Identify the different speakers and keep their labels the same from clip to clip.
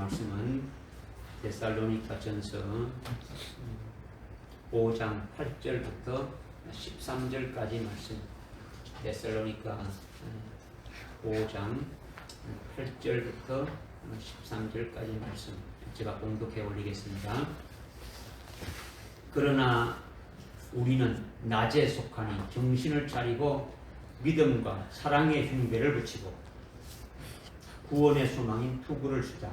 Speaker 1: 말씀은 데살로니가 전서 5장 8절부터 13절까지 말씀. 데살로니가 5장 8절부터 13절까지 말씀. 제가 봉독해 올리겠습니다. 그러나 우리는 낮에 속하니 정신을 차리고 믿음과 사랑의 흉배를 붙이고 구원의 소망인 투구를 쓰자.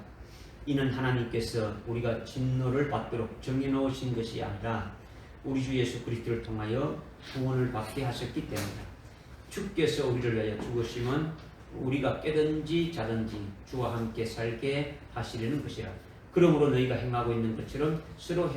Speaker 1: 이는 하나님께서 우리가 진노를 받도록 정해놓으신 것이 아니라 우리 주 예수 그리스도를 통하여 구원을 받게 하셨기 때문이다. 주께서 우리를 위하여 죽으심은 우리가 깨든지 자든지 주와 함께 살게 하시려는 것이라. 그러므로 너희가 행하고 있는 것처럼 서로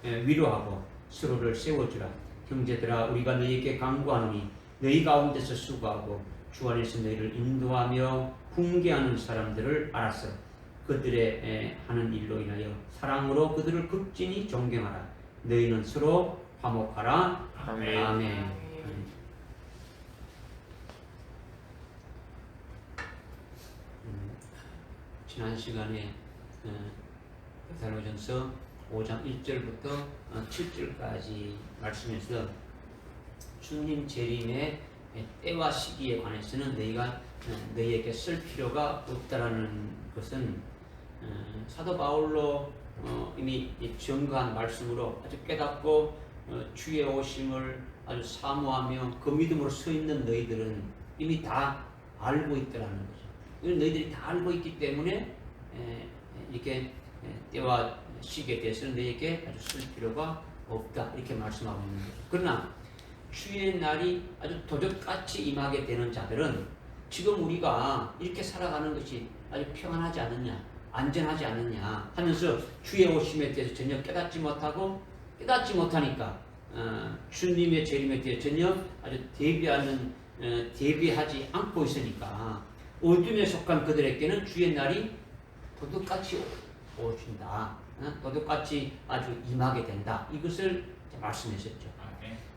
Speaker 1: 위로하고 서로를 세워주라. 형제들아, 우리가 너희에게 간구하노니 너희 가운데서 수고하고 주 안에서 너희를 인도하며 훈계하는 사람들을 알았어. 그들의 하는 일로 인하여 사랑으로 그들을 극진히 존경하라. 너희는 서로 화목하라.
Speaker 2: 아멘.
Speaker 1: 아멘. 지난 시간에 데살로니가전서 5장 1절부터 7절까지 말씀에서 주님 재림의 때와 시기에 관해서는 너희에게 쓸 필요가 없다라는 것은 사도 바울로 이미 증거한 말씀으로 아주 깨닫고 주의 오심을 아주 사모하며 그 믿음으로 서 있는 너희들은 이미 다 알고 있더라는 거죠. 너희들이 다 알고 있기 때문에 이렇게 때와 시기에 대해서는 너희에게 아주 쓸 필요가 없다 이렇게 말씀하고 있는 거죠. 그러나 주의 날이 아주 도적같이 임하게 되는 자들은 지금 우리가 이렇게 살아가는 것이 아주 평안하지 않느냐, 안전하지 않느냐 하면서 주의 오심에 대해서 전혀 깨닫지 못하니까 주님의 재림에 대해 전혀 아주 대비하지 않고 있으니까 어둠에 속한 그들에게는 주의 날이 도둑같이 오신다. 도둑같이 아주 임하게 된다. 이것을 말씀하셨죠.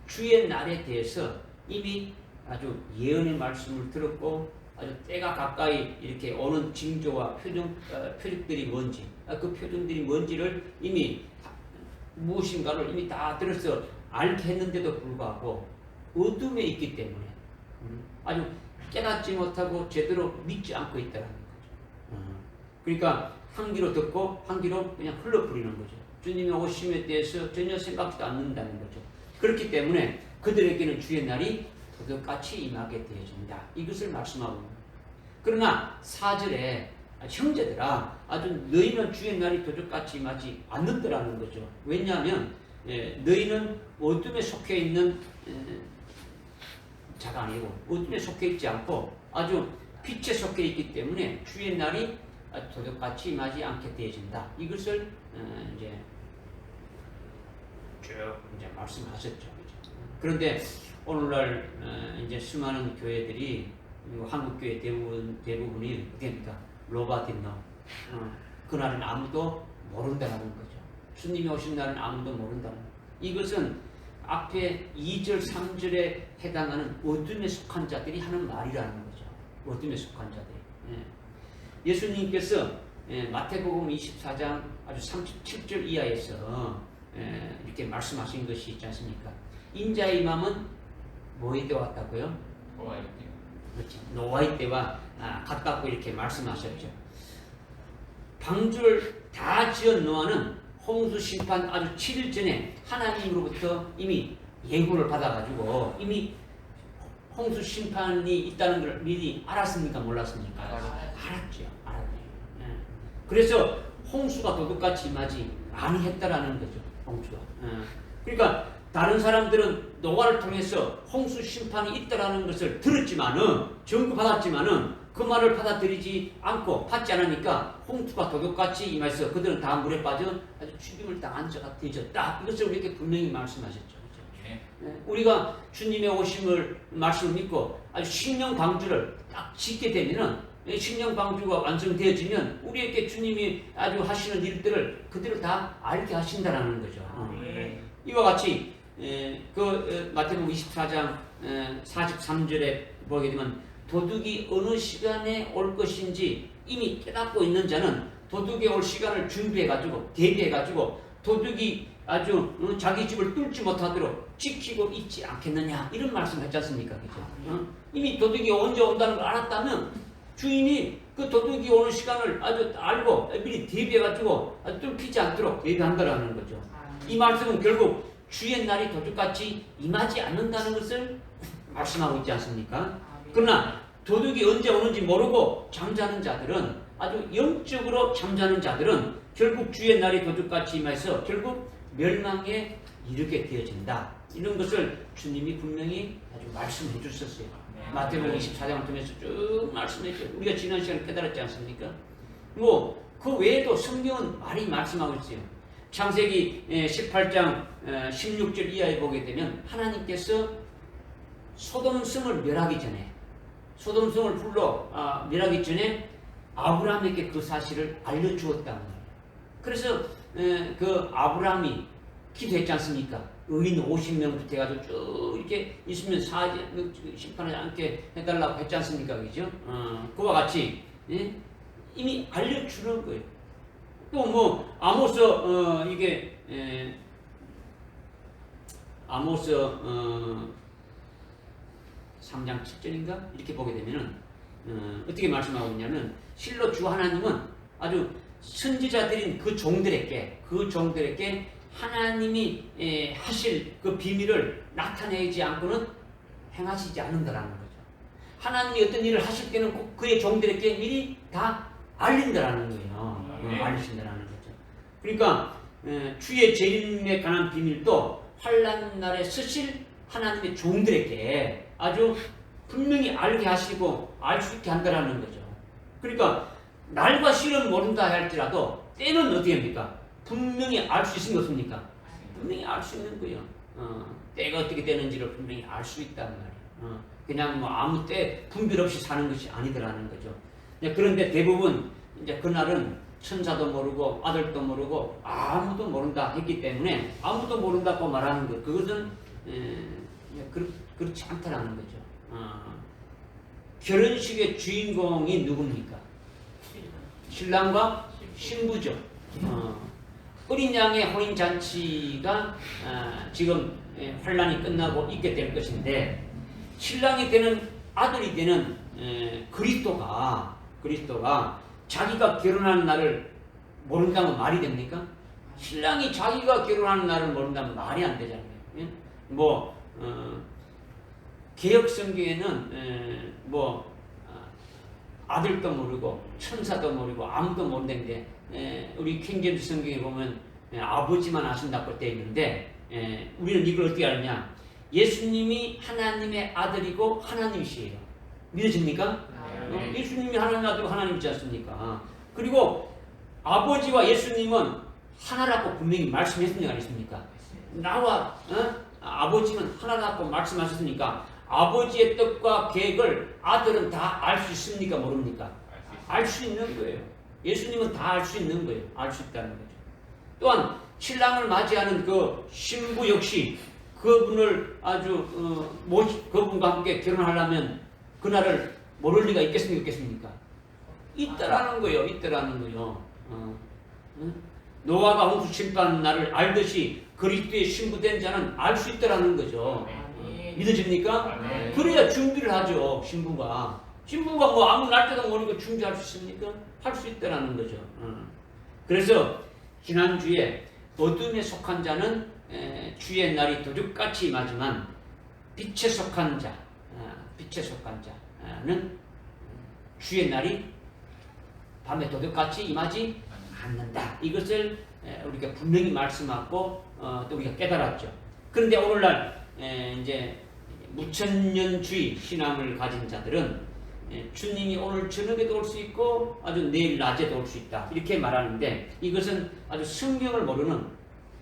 Speaker 1: 주의 날에 대해서 이미 아주 예언의 말씀을 들었고 아주 때가 가까이 이렇게 오는 징조와 표적들이 뭔지 그 표정들이 뭔지를 이미 무엇인가를 이미 다 들어서 알게 했는데도 불구하고 어둠에 있기 때문에 아주 깨닫지 못하고 제대로 믿지 않고 있다는 거죠. 그러니까 한 귀로 듣고 한 귀로 그냥 흘러버리는 거죠. 주님의 오심에 대해서 전혀 생각지도 않는다는 거죠. 그렇기 때문에 그들에게는 주의 날이 도둑같이 임하게 되어진다. 이것을 말씀하고 있습니다. 그러나 4절에 형제들아, 아주 너희는 주의 날이 도둑같이 임하지 않는다라는 거죠. 왜냐하면 너희는 어둠에 속해 있는 자가 아니고 어둠에 속해 있지 않고 아주 빛에 속해 있기 때문에 주의 날이 도둑같이 임하지 않게 되어진다. 이것을 이제 쭉 이제 말씀하셨죠. 그런데 오늘날 이제 수많은 교회들이 한국 교회 대부분이 어떻습니까? 로바딘노. 그날은 아무도 모른다는 거죠. 주님이 오신 날은 아무도 모른다는 거죠. 이것은 앞에 2절, 3절에 해당하는 어둠에 속한 자들이 하는 말이라는 거죠. 어둠에 속한 자들이. 예수님께서 마태복음 24장 아주 37절 이하에서 이렇게 말씀하신 것이 있지 않습니까? 인자의 임함은 뭐의 때와 같다고요?
Speaker 2: 노아의 때.
Speaker 1: 그렇지. 노아의 때와 같다고 이렇게 말씀하셨죠. 방주를 다 지은 노아는 홍수 심판 아주 7일 전에 하나님으로부터 이미 예고를 받아가지고 이미 홍수 심판이 있다는 걸 미리 알았습니까? 몰랐습니까? 알았죠. 그래서 홍수가 도둑같이 임하지 아니했다라는 거죠. 홍수가. 그러니까 다른 사람들은 노아를 통해서 홍수 심판이 있다라는 것을 들었지만은 전구받았지만은 그 말을 받아들이지 않고 받지 않으니까 홍수가 도둑같이 임해서 그들은 다 물에 빠져 아주 죽임을 당한 자가 되셨다. 이것을 우리에게 분명히 말씀하셨죠. 우리가 주님의 오심을 말씀을 믿고 아주 신령 방주를 딱 짓게 되면은 신령 방주가 완성되어지면 우리에게 주님이 아주 하시는 일들을 그대로 다 알게 하신다라는 거죠. 이와 같이 마태복음 24장 43절에 보게 되면 도둑이 어느 시간에 올 것인지 이미 깨닫고 있는 자는 도둑이 올 시간을 준비해가지고 대비해가지고 도둑이 아주 자기 집을 뚫지 못하도록 지키고 있지 않겠느냐 이런 말씀을 했지 않습니까? 그죠? 이미 도둑이 언제 온다는 걸 알았다면 주인이 그 도둑이 오는 시간을 아주 알고 미리 대비해가지고 뚫히지 않도록 대비한다라는 거죠. 이 말씀은 결국 주의 날이 도둑같이 임하지 않는다는 것을 말씀하고 있지 않습니까? 그러나 도둑이 언제 오는지 모르고 잠자는 자들은 아주 영적으로 잠자는 자들은 결국 주의 날이 도둑같이 임해서 결국 멸망에 이르게 되어진다. 이런 것을 주님이 분명히 아주 말씀해 주셨어요. 마태복음 24장을 통해서 쭉 말씀해 주셨어요. 우리가 지난 시간에 깨달았지 않습니까? 그 외에도 성경은 많이 말씀하고 있어요. 창세기 18장 16절 이하에 보게 되면 하나님께서 소돔성을 멸하기 전에 소돔성을 멸하기 전에 아브라함에게 그 사실을 알려주었다는 거예요. 그래서 그 아브라함이 기도했지 않습니까? 의인 50명부터 해가지고 쭉 이렇게 있으면 심판하지 않게 해달라고 했지 않습니까? 그죠? 그와 같이 이미 알려주는 거예요. 또 아모스 아모스 3장 7절인가 이렇게 보게 되면은 어떻게 말씀하고 있냐면 실로 주 하나님은 아주 선지자들인 그 종들에게 하나님이 하실 그 비밀을 나타내지 않고는 행하시지 않는다라는 거죠. 하나님이 어떤 일을 하실 때는 꼭 그의 종들에게 미리 다 알린다라는 거예요. 알리신다라는 거죠. 그러니까 주의 재림에 관한 비밀도 환난 날에 쓰실 하나님의 종들에게 아주 분명히 알게 하시고 알 수 있게 한다라는 거죠. 그러니까 날과 시는 모른다 할지라도 때는 어떻게 합니까? 분명히 알 수 있는 게 없습니까? 분명히 알 수 있는 거예요. 때가 어떻게 되는지를 분명히 알 수 있다는 말이에요. 그냥 아무 때 분별 없이 사는 것이 아니더라는 거죠. 그런데 대부분 이제 그날은 천사도 모르고 아들도 모르고 아무도 모른다 했기 때문에 아무도 모른다고 말하는 것 그것은 그렇지 않다라는 거죠. 결혼식의 주인공이 누굽니까? 신랑과 신부죠. 어린 양의 혼인잔치가 지금 환란이 끝나고 있게 될 것인데 신랑이 되는 아들이 되는 그리스도가 자기가 결혼하는 날을 모른다면 말이 됩니까? 신랑이 자기가 결혼하는 날을 모른다면 말이 안 되잖아요. 개혁 성경에는 아들도 모르고 천사도 모르고 아무도 모르는데 우리 킹제임스 성경에 보면 아버지만 아신다고 되어 있는데 우리는 이걸 어떻게 알냐? 예수님이 하나님의 아들이고 하나님이시에요. 믿어집니까? 예수님이 하나님의 아들이고 하나님이지 않습니까? 그리고 아버지와 예수님은 하나라고 분명히 말씀했습니까? 아니십니까? 나와 아버지는 하나라고 말씀하셨으니까 아버지의 뜻과 계획을 아들은 다 알 수 있습니까? 모릅니까? 알 수 있는 거예요. 예수님은 다 알 수 있는 거예요. 알 수 있다는 거죠. 또한 신랑을 맞이하는 그 신부 역시 그분을 아주 그분과 함께 결혼하려면 그날을 모를 리가 있겠습니까? 없겠습니까? 있다라는 거예요. 있다라는 거예요. 노아가 홍수 심판 날을 알듯이 그리스도의 신부된 자는 알 수 있다라는 거죠. 믿어집니까? 그래야 준비를 하죠. 신부가 아무 날짜도 모르고 준비할 수 있습니까? 할 수 있다라는 거죠. 그래서 지난주에 어둠에 속한 자는 주의 날이 도둑같이 임하지만 빛에 속한 자는 주의 날이 밤에 도둑같이 임하지 않는다. 이것을 우리가 분명히 말씀하고 또 우리가 깨달았죠. 그런데 오늘날 이제 무천년주의 신앙을 가진 자들은 주님이 오늘 저녁에도 올 수 있고 아주 내일 낮에도 올 수 있다 이렇게 말하는데 이것은 아주 성경을 모르는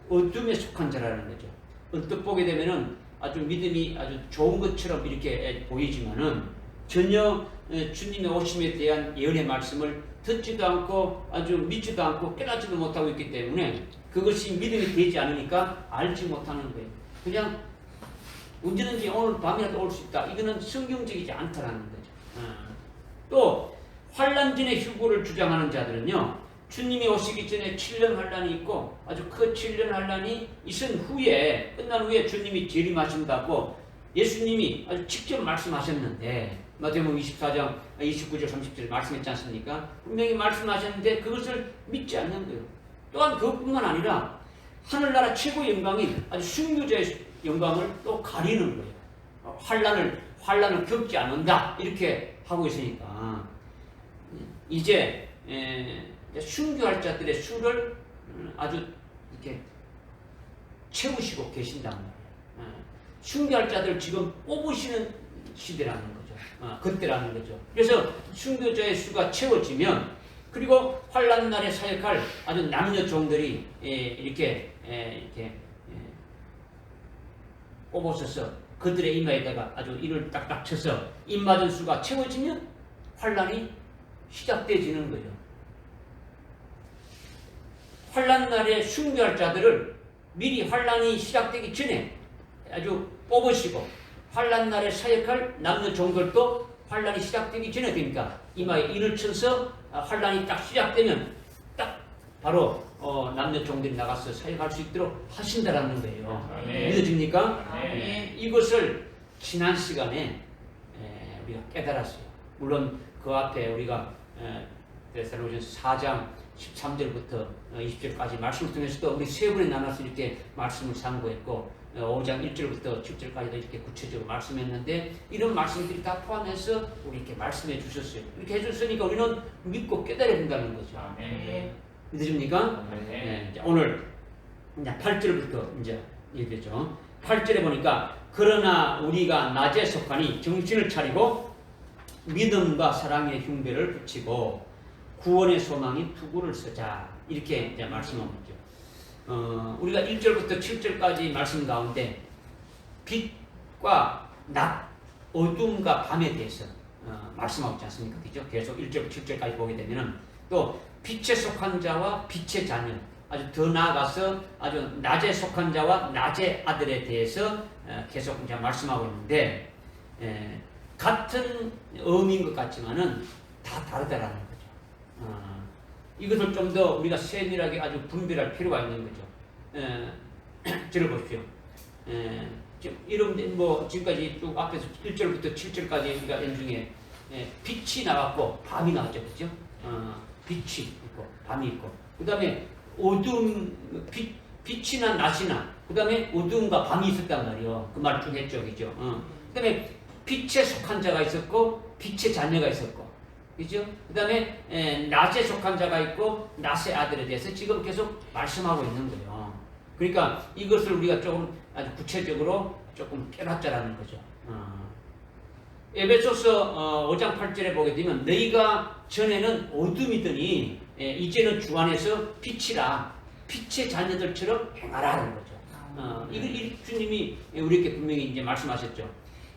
Speaker 1: 어둠에 속한 자라는 거죠. 언뜻 보게 되면은 아주 믿음이 아주 좋은 것처럼 이렇게 보이지만은 전혀 주님의 오심에 대한 예언의 말씀을 듣지도 않고 아주 믿지도 않고 깨닫지도 못하고 있기 때문에 그것이 믿음이 되지 않으니까 알지 못하는 거예요. 그냥 언제든지 오늘 밤이라도 올 수 있다. 이거는 성경적이지 않다라는 거죠. 또 환난 전의 휴거를 주장하는 자들은요, 주님이 오시기 전에 7년 환란이 있고 아주 그 7년 환란이 있은 후에 끝난 후에 주님이 재림하신다고 예수님이 아주 직접 말씀하셨는데 마태복음 24장 29절 30절 말씀했지 않습니까? 분명히 말씀하셨는데 그것을 믿지 않는 거예요. 또한 그것뿐만 아니라 하늘나라 최고의 영광인 아주 순교자의 영광을 또 가리는 거예요. 환란을 겪지 않는다 이렇게 하고 있으니까 이제 순교할 자들의 수를 아주 이렇게 채우시고 계신단 말이에요. 순교할 자들 지금 뽑으시는 시대라는 거죠. 그때라는 거죠. 그래서 순교자의 수가 채워지면 그리고 환란 날에 사역할 아주 남녀 종들이 이렇게 뽑으셔서 그들의 이마에다가 아주 이를 딱딱 쳐서 입 맞은 수가 채워지면 환란이 시작되어지는 거죠. 환란 날에 순교할 자들을 미리 환란이 시작되기 전에 아주 뽑으시고 환란 날에 사역할 남녀 종들도 환란이 시작되기 전에 되니까 이마에 이를 쳐서 환란이 딱 시작되면 딱 바로 남녀 종들이 나가서 사역할 수 있도록 하신다라는 거예요. 믿어집니까? 이것을 지난 시간에 우리가 깨달았어요. 물론 그 앞에 우리가 데살로니가서 4장 13절부터 20절까지 말씀을 통해서도 우리 세 번에 나눠서 이렇게 말씀을 상고했고 5장 1절부터 7절까지도 이렇게 구체적으로 말씀했는데 이런 말씀들이 다 포함해서 우리 이렇게 말씀해 주셨어요. 이렇게 해줬으니까 우리는 믿고 깨달아야 된다는 거죠. 믿으십니까? 네. 오늘 이제 8절부터 이제 얘기죠. 8절에 보니까 그러나 우리가 낮에 속하니 정신을 차리고 믿음과 사랑의 흉배를 붙이고 구원의 소망인 투구를 쓰자 이렇게 이제 말씀하고 있죠. 우리가 1절부터 7절까지 말씀 가운데 빛과 낮, 어둠과 밤에 대해서 말씀하고 있지 않습니까? 그죠? 계속 1절부터 7절까지 보게 되면은 또 빛에 속한 자와 빛의 자녀, 아주 더 나아가서 아주 낮에 속한 자와 낮의 아들에 대해서 계속 이제 말씀하고 있는데 같은 의미인 것 같지만은 다 다르다라는 거죠. 이것을 좀 더 우리가 세밀하게 아주 분별할 필요가 있는 거죠. 들어보십시오. 지금 이런 뭐 지금까지 쭉 앞에서 1절부터 7절까지 우리가 연중에 빛이 나왔고 밤이 나왔죠, 그렇죠? 빛이 있고 밤이 있고 그 다음에 어둠 빛이나 낮이나 그 다음에 어둠과 밤이 있었단 말이에요. 그 말 쭉 했죠, 그죠? 그 다음에 빛에 속한 자가 있었고 빛의 자녀가 있었고 그죠? 그 다음에 낮에 속한 자가 있고 낮의 아들에 대해서 지금 계속 말씀하고 있는 거예요. 그러니까 이것을 우리가 조금 아주 구체적으로 조금 깨닫자라는 거죠. 에베소서 5장 8절에 보게 되면 너희가 전에는 어둠이더니 이제는 주 안에서 빛이라 빛의 자녀들처럼 행하라는 거죠. 이걸 주님이 우리에게 분명히 이제 말씀하셨죠.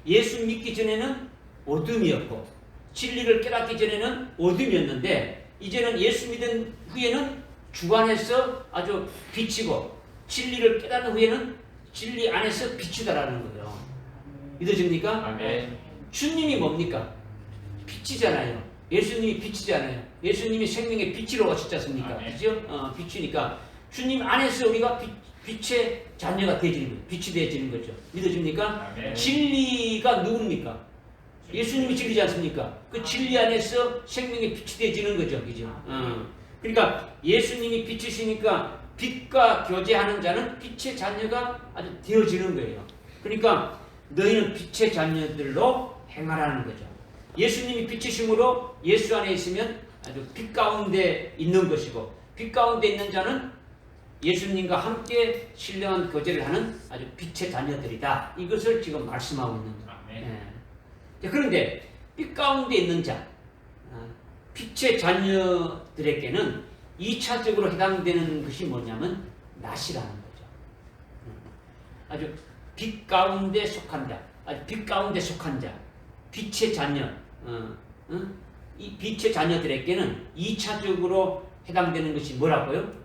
Speaker 1: 예수 믿기 전에는 어둠이었고 진리를 깨닫기 전에는 어둠이었는데 이제는 예수 믿은 후에는 주 안에서 아주 빛이고 진리를 깨닫는 후에는 진리 안에서 빛이다라는 거예요. 믿어집니까? 아멘. 주님이 뭡니까? 빛이잖아요. 예수님이 빛이잖아요. 예수님이 생명의 빛으로 오셨지 않습니까? 그죠? 빛이니까 주님 안에서 우리가 빛의 자녀가 되어지는 거예요. 빛이 되어지는 거죠. 믿어집니까? 아멘. 진리가 누굽니까? 예수님이 진리지 않습니까? 그 진리 안에서 생명의 빛이 되어지는 거죠. 그죠? 그러니까 예수님이 빛이시니까 빛과 교제하는 자는 빛의 자녀가 아주 되어지는 거예요. 그러니까 너희는 빛의 자녀들로 행하라는 거죠. 예수님이 빛이심으로 예수 안에 있으면 아주 빛 가운데 있는 것이고 빛 가운데 있는 자는 예수님과 함께 신령한 교제를 하는 아주 빛의 자녀들이다. 이것을 지금 말씀하고 있는 거예요. 그런데 빛 가운데 있는 자, 빛의 자녀들에게는 2차적으로 해당되는 것이 뭐냐면 낮이라는 거죠. 아주 빛 가운데 속한 자, 아주 빛 가운데 속한 자, 빛의 자녀, 이 빛의 자녀들에게는 2차적으로 해당되는 것이 뭐라고요?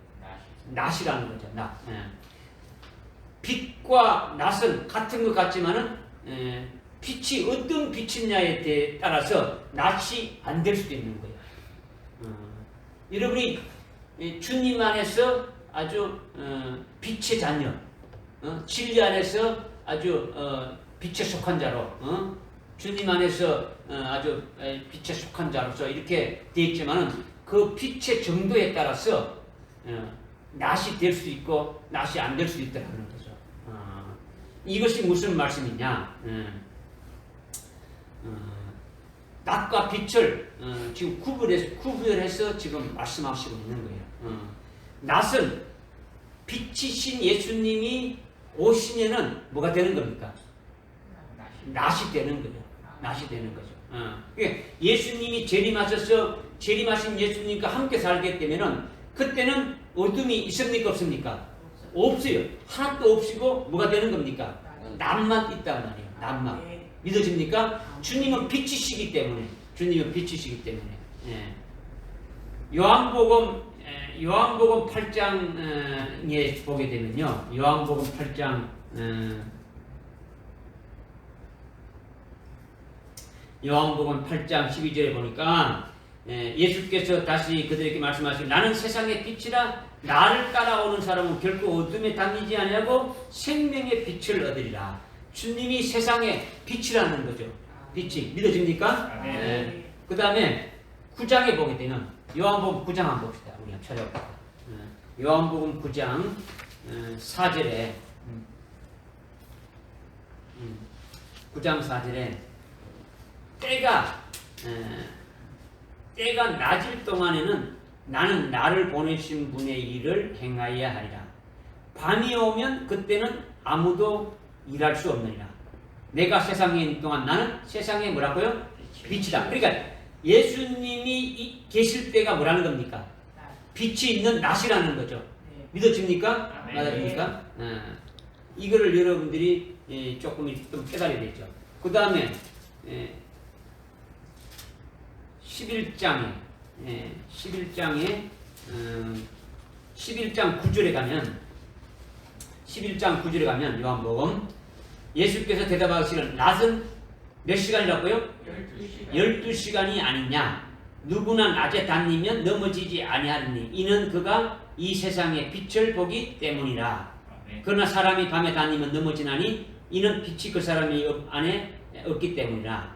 Speaker 1: 낮이라는 거죠. 낮. 빛과 낮은 같은 것 같지만은 빛이 어떤 빛이냐에 따라서 낮이 안 될 수도 있는 거예요. 여러분이 주님 안에서 아주 빛의 자녀, 진리 안에서 아주 빛에 속한 자로, 주님 안에서 아주 빛에 속한 자로서 이렇게 되어 있지만은 그 빛의 정도에 따라서 낫이 될 수 있고 낫이 안 될 수 있다는 거죠. 이것이 무슨 말씀이냐? 낫과 빛을 지금 구별해서 지금 말씀하시고 있는 거예요. 낫은 빛이신 예수님이 오시면은 뭐가 되는 겁니까? 낫이 되는 거죠. 낫이 되는 거죠. 그러니까 예수님이 재림하신 예수님과 함께 살게 되면은 그때는 어둠이 있습니까? 없습니까? 없어요. 하나도 없이고 뭐가 되는 겁니까? 낫만 있단 말이에요. 낫만. 믿어집니까? 주님은 빛이시기 때문에. 예. 요한복음 8장에 보게 되면요. 요한복음 8장 요한복음 8장 12절에 보니까 예수께서 다시 그들에게 말씀하시고 나는 세상의 빛이라 나를 따라오는 사람은 결코 어둠에 다니지 아니하고 생명의 빛을 얻으리라. 주님이 세상의 빛이라는 거죠. 빛이 믿어집니까? 네. 그 다음에 9장에 보게 되면 요한복음 9장 한번 봅시다. 우리 한번 찾아봅시다. 요한복음 9장 4절에 9장 4절에 때가 낮을 동안에는 나는 나를 보내신 분의 일을 행하여야 하리라. 밤이 오면 그때는 아무도 일할 수 없느니라. 내가 세상에 있는 동안 나는 세상에 뭐라고요? 빛이다. 그러니까 예수님이 계실 때가 뭐라는 겁니까? 빛이 있는 낮이라는 거죠. 믿어집니까? 맞아집니까? 이거를 여러분들이 조금 좀 깨달아야 되죠. 그 다음에 11장 11장 9절에 가면 요한복음 예수께서 대답하시기를 낮은 몇 시간이라고요? 12시간이 아니냐. 누구나 낮에 다니면 넘어지지 아니하리니 이는 그가 이 세상의 빛을 보기 때문이라. 그러나 사람이 밤에 다니면 넘어지나니 이는 빛이 그 사람이 안에 없기 때문이라.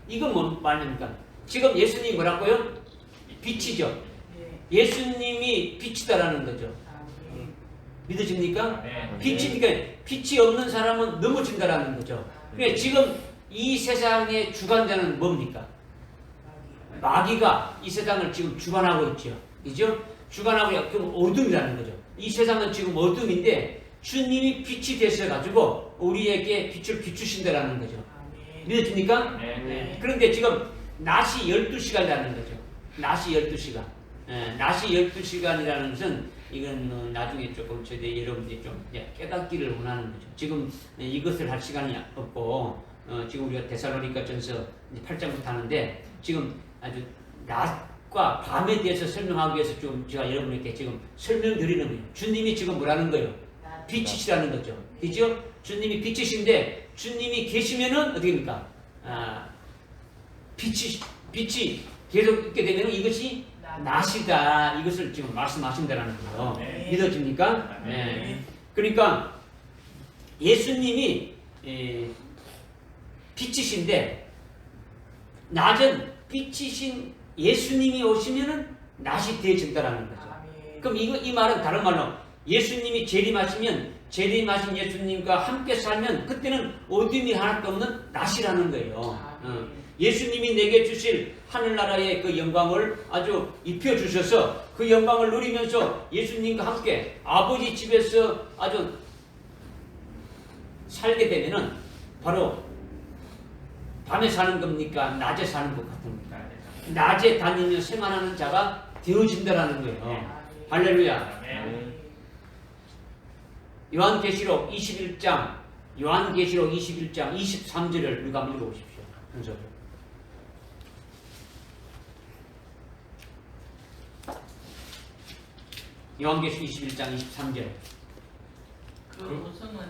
Speaker 1: 이건 뭔 말입니까? 지금 예수님이 뭐라고요? 빛이죠. 예수님이 빛이다라는 거죠. 믿어집니까? 빛이니까 빛이 없는 사람은 넘어진다라는 거죠. 그러니까 지금 이 세상의 주관자는 뭡니까? 마귀가 이 세상을 지금 주관하고 있죠. 그죠? 주관하고 그럼 어둠이라는 거죠. 이 세상은 지금 어둠인데 주님이 빛이 되셔가지고 우리에게 빛을 비추신다라는 거죠. 믿어집니까? 네. 그런데 지금 낮이 12시간이라는 거죠. 낮이 12시간. 낮이 12시간이라는 것은 이건 나중에 조금 저희 여러분들이 좀 깨닫기를 원하는 거죠. 지금 이것을 할 시간이 없고 지금 우리가 데살로니가 전서 8장부터 하는데 지금 아주 낮과 밤에 대해서 설명하기 위해서 좀 제가 여러분에게 지금 설명드리는 거예요. 주님이 지금 뭐라는 거예요? 빛이시라는 거죠. 그죠? 주님이 빛이신데 주님이 계시면은 어떻게 됩니까? 빛이 계속 있게 되면 이것이 낮이다. 이것을 지금 말씀하신다는 거예요. 네. 믿어집니까? 네. 그러니까 예수님이 빛이신데 낮은 빛이신 예수님이 오시면은 낮이 되어진다라는 거죠. 그럼 이 말은 다른 말로 예수님이 재림하시면 재림하신 예수님과 함께 살면 그때는 어둠이 하나도 없는 낮이라는 거예요. 예수님이 내게 주실 하늘나라의 그 영광을 아주 입혀주셔서 그 영광을 누리면서 예수님과 함께 아버지 집에서 아주 살게 되면은 바로 밤에 사는 겁니까? 낮에 사는 것 같습니까? 낮에 다니며 생활하는 자가 되어진다라는 거예요. 할렐루야. 요한계시록 21장 23절을 우리가 한번 읽어보십시오. 순서로. 요한계시록 21장 23절.
Speaker 2: 그 우성은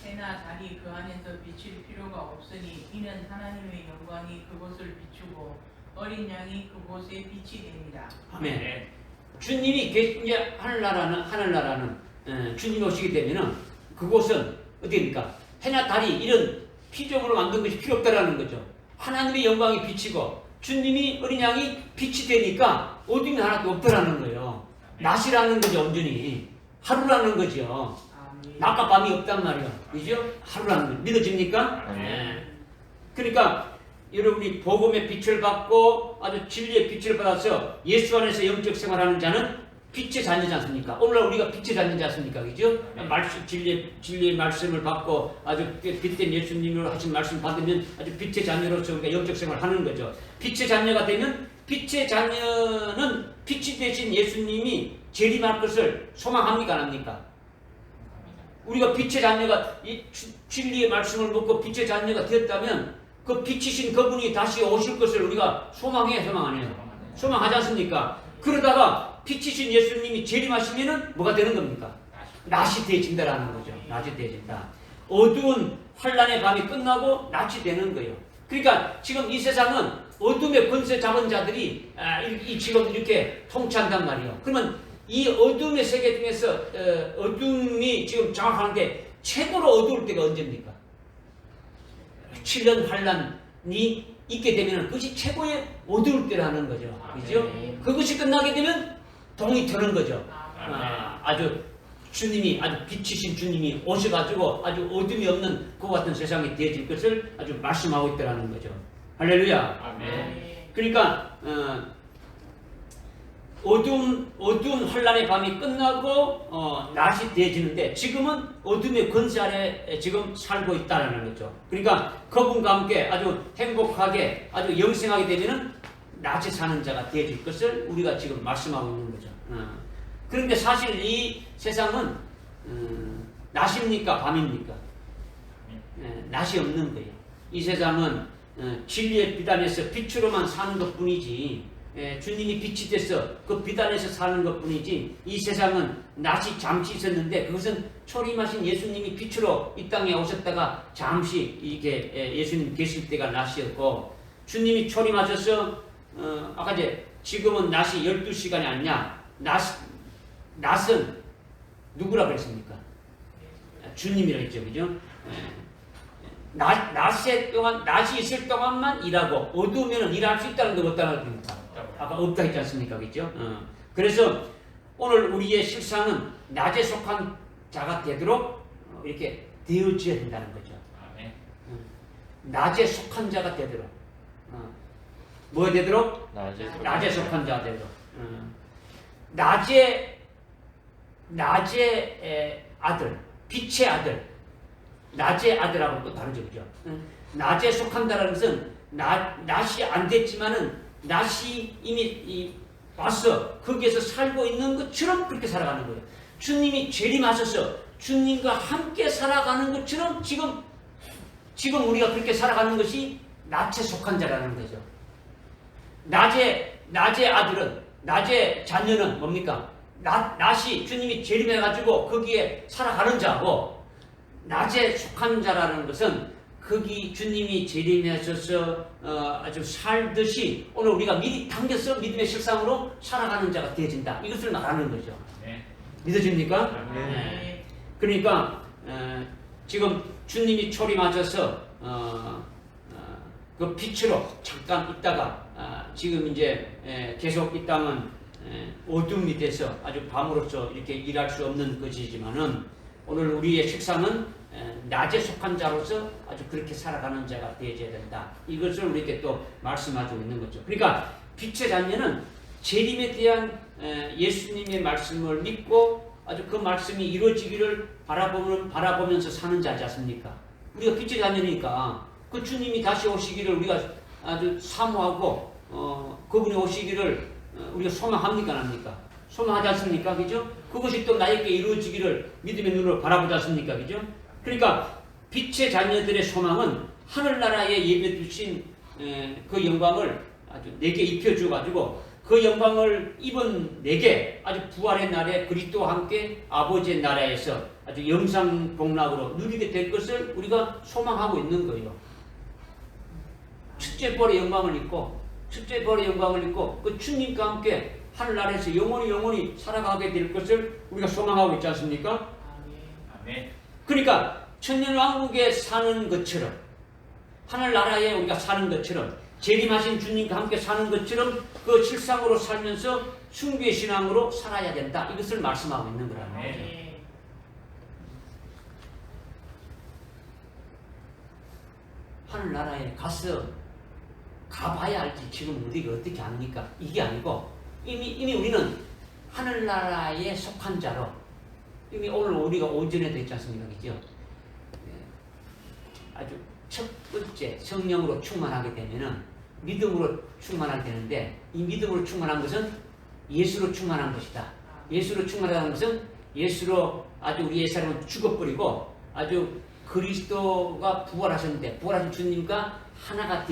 Speaker 2: 해나 달이 그 안에서 비칠 필요가 없으니 이는 하나님의 영광이 그곳을 비추고 어린 양이 그곳에 빛이 됩니다.
Speaker 1: 아멘. 주님이 이제 하늘나라는 주님이 오시게 되면은 그곳은 어디입니까? 해나 달이 이런 피조물로 만든 것이 필요 없다라는 거죠. 하나님의 영광이 비치고 주님이 어린 양이 빛이 되니까 어둠이 하나도 없더라는 거예요. 낮이라는 거죠. 온전히 하루라는 거죠. 낮과 밤이 없단 말이에요. 그죠? 하루라는 거 믿어집니까? 네. 그러니까 여러분이 복음의 빛을 받고 아주 진리의 빛을 받아서 예수 안에서 영적 생활하는 자는 빛의 자녀지 않습니까? 오늘날 우리가 빛의 자녀지 않습니까? 그죠? 말씀, 진리의 말씀을 받고 아주 빛된 예수님으로 하신 말씀 받으면 아주 빛의 자녀로서 우리가 영적 생활을 하는 거죠. 빛의 자녀가 되면 빛의 자녀는 빛이 되신 예수님이 재림할 것을 소망합니까? 안 합니까? 우리가 빛의 자녀가 이 진리의 말씀을 먹고 빛의 자녀가 되었다면 그 빛이신 그분이 다시 오실 것을 우리가 소망해요? 소망 안 해요? 소망하지 않습니까? 그러다가 빛이신 예수님이 재림하시면은 뭐가 되는 겁니까? 낮이 되어진다라는 거죠. 낮이 되어진다. 어두운 환란의 밤이 끝나고 낮이 되는 거예요. 그러니까 지금 이 세상은 어둠의 권세 잡은 자들이 지금 이렇게 통치한단 말이에요. 그러면 이 어둠의 세계 중에서 어둠이 지금 장악하는데 최고로 어두울 때가 언제입니까? 7년 환란이 있게 되면 그것이 최고의 어두울 때라는 거죠. 그죠? 그것이 끝나게 되면 동이 트는 거죠. 아주 주님이, 아주 빛이신 주님이 오셔가지고 아주 어둠이 없는 그 같은 세상이 되어질 것을 아주 말씀하고 있다는 거죠. 할렐루야.
Speaker 2: 아멘.
Speaker 1: 그러니까 어두운 환란의 밤이 끝나고 낮이 되어지는데 지금은 어둠의 권세 아래 지금 살고 있다는 거죠. 그러니까 그분과 함께 아주 행복하게 아주 영생하게 되면은 낮에 사는 자가 되어질 것을 우리가 지금 말씀하고 있는 거죠. 그런데 사실 이 세상은 낮입니까? 밤입니까? 낮이 없는 거예요. 이 세상은 진리의 빛 안에서 빛으로만 사는 것 뿐이지 주님이 빛이 돼서 그 빛 안에서 사는 것 뿐이지 이 세상은 낮이 잠시 있었는데 그것은 초림하신 예수님이 빛으로 이 땅에 오셨다가 잠시 이게 예수님 계실 때가 낮이었고 주님이 초림하셔서 아까 이제 지금은 낮이 12시간이 아니냐 낮은 누구라 그랬습니까? 주님이라 했죠. 그죠? 낮이 있을 동안만 일하고 어두우면 일할 수 있다는 거 없다는 겁니까? 아까 없다 했지 않습니까? 그죠? 그래서 오늘 우리의 실상은 낮에 속한 자가 되도록 이렇게 되어져야 된다는 거죠. 낮에 속한 자가 되도록. 뭐가 되도록? 낮에 속한 자가 되도록. 낮의 아들, 빛의 아들. 낮의 아들하고는 또 다르죠. 그죠? 낮에 속한다는 것은 낮이 안 됐지만은 낮이 이미 와서 거기에서 살고 있는 것처럼 그렇게 살아가는 거예요. 주님이 재림하셔서 주님과 함께 살아가는 것처럼 지금 우리가 그렇게 살아가는 것이 낮에 속한 자라는 거죠. 낮의 아들은, 낮의 자녀는 뭡니까? 낮이 주님이 재림해가지고 거기에 살아가는 자고 낮에 속한 자라는 것은 거기 주님이 재림하셔서 아주 살듯이 오늘 우리가 미리 당겨서 믿음의 실상으로 살아가는 자가 되어진다. 이것을 말하는 거죠. 네. 믿어집니까?
Speaker 2: 네.
Speaker 1: 그러니까 지금 주님이 초림하셔서 그 빛으로 잠깐 있다가 지금 이제 계속 이 땅은 어둠이 돼서 아주 밤으로서 이렇게 일할 수 없는 것이지만은 오늘 우리의 식상은 낮에 속한 자로서 아주 그렇게 살아가는 자가 되어야 된다. 이것을 우리에게 또 말씀하고 있는 거죠. 그러니까 빛의 자녀는 재림에 대한 예수님의 말씀을 믿고 아주 그 말씀이 이루어지기를 바라보면서 사는 자지 않습니까? 우리가 빛의 자녀니까 그 주님이 다시 오시기를 우리가 아주 사모하고 그분이 오시기를 우리가 소망합니까? 안 합니까? 소망하지 않습니까? 그죠? 그것이 또 나에게 이루어지기를 믿음의 눈으로 바라보지 않습니까? 그죠? 그러니까 빛의 자녀들의 소망은 하늘나라에 예배 주신 그 영광을 아주 내게 입혀주가지고 그 영광을 입은 내게 아주 부활의 날에 그리스도와 함께 아버지의 나라에서 아주 영상복락으로 누리게 될 것을 우리가 소망하고 있는 거예요. 첫째 벌의 영광을 입고 그 주님과 함께 하늘나라에서 영원히 살아가게 될 것을 우리가 소망하고 있지 않습니까?
Speaker 2: 아멘.
Speaker 1: 그러니까 천년왕국에 사는 것처럼 하늘나라에 우리가 사는 것처럼 재림하신 주님과 함께 사는 것처럼 그 실상으로 살면서 순교의 신앙으로 살아야 된다. 이것을 말씀하고 있는 거라는 거죠.
Speaker 2: 아멘.
Speaker 1: 하늘나라에 가봐야 알지 지금 우리가 어떻게 합니까? 이게 아니고 이미 우리는 하늘나라에 속한 자로 이미 오늘 우리가 오전에도 했지 않습니까? 그죠? 아주 첫 번째 성령으로 충만하게 되면은 믿음으로 충만하게 되는데 이 믿음으로 충만한 것은 예수로 충만한 것이다. 예수로 충만하다는 것은 예수로 아주 우리 옛사람은 죽어버리고 아주 그리스도가 부활하셨는데 부활하신 주님과 하나가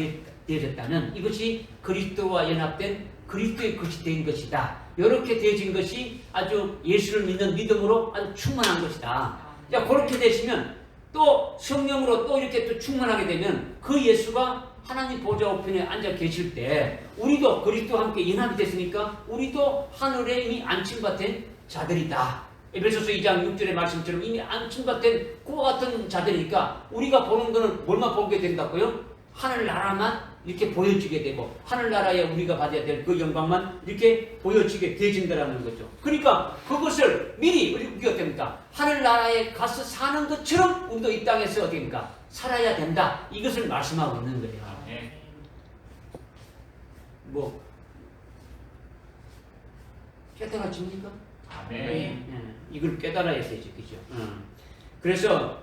Speaker 1: 되어졌다면 이것이 그리스도와 연합된 그리스도의 것이 된 것이다. 이렇게 되어진 것이 아주 예수를 믿는 믿음으로 아주 충만한 것이다. 자, 그렇게 되시면 또 성령으로 또 이렇게 또 충만하게 되면 그 예수가 하나님 보좌 우편에 앉아 계실 때 우리도 그리스도와 함께 연합이 됐으니까 우리도 하늘에 이미 안침받은 자들이다. 에베소서 2장 6절의 말씀처럼 이미 안침받은 그와 같은 자들이니까 우리가 보는 것은 뭘만 보게 된다고요? 하늘나라만 이렇게 보여지게 되고 하늘나라에 우리가 받아야 될 그 영광만 이렇게 보여지게 되어진다는 거죠. 그러니까 그것을 미리 우리가 어떻게 됩니까? 하늘나라에 가서 사는 것처럼 우리도 이 땅에서 어떻게 됩니까? 살아야 된다. 이것을 말씀하고 있는 거예요. 뭐 깨달아집니까?
Speaker 2: 아멘.
Speaker 1: 이걸 깨달아야 되죠. 그죠? 그래서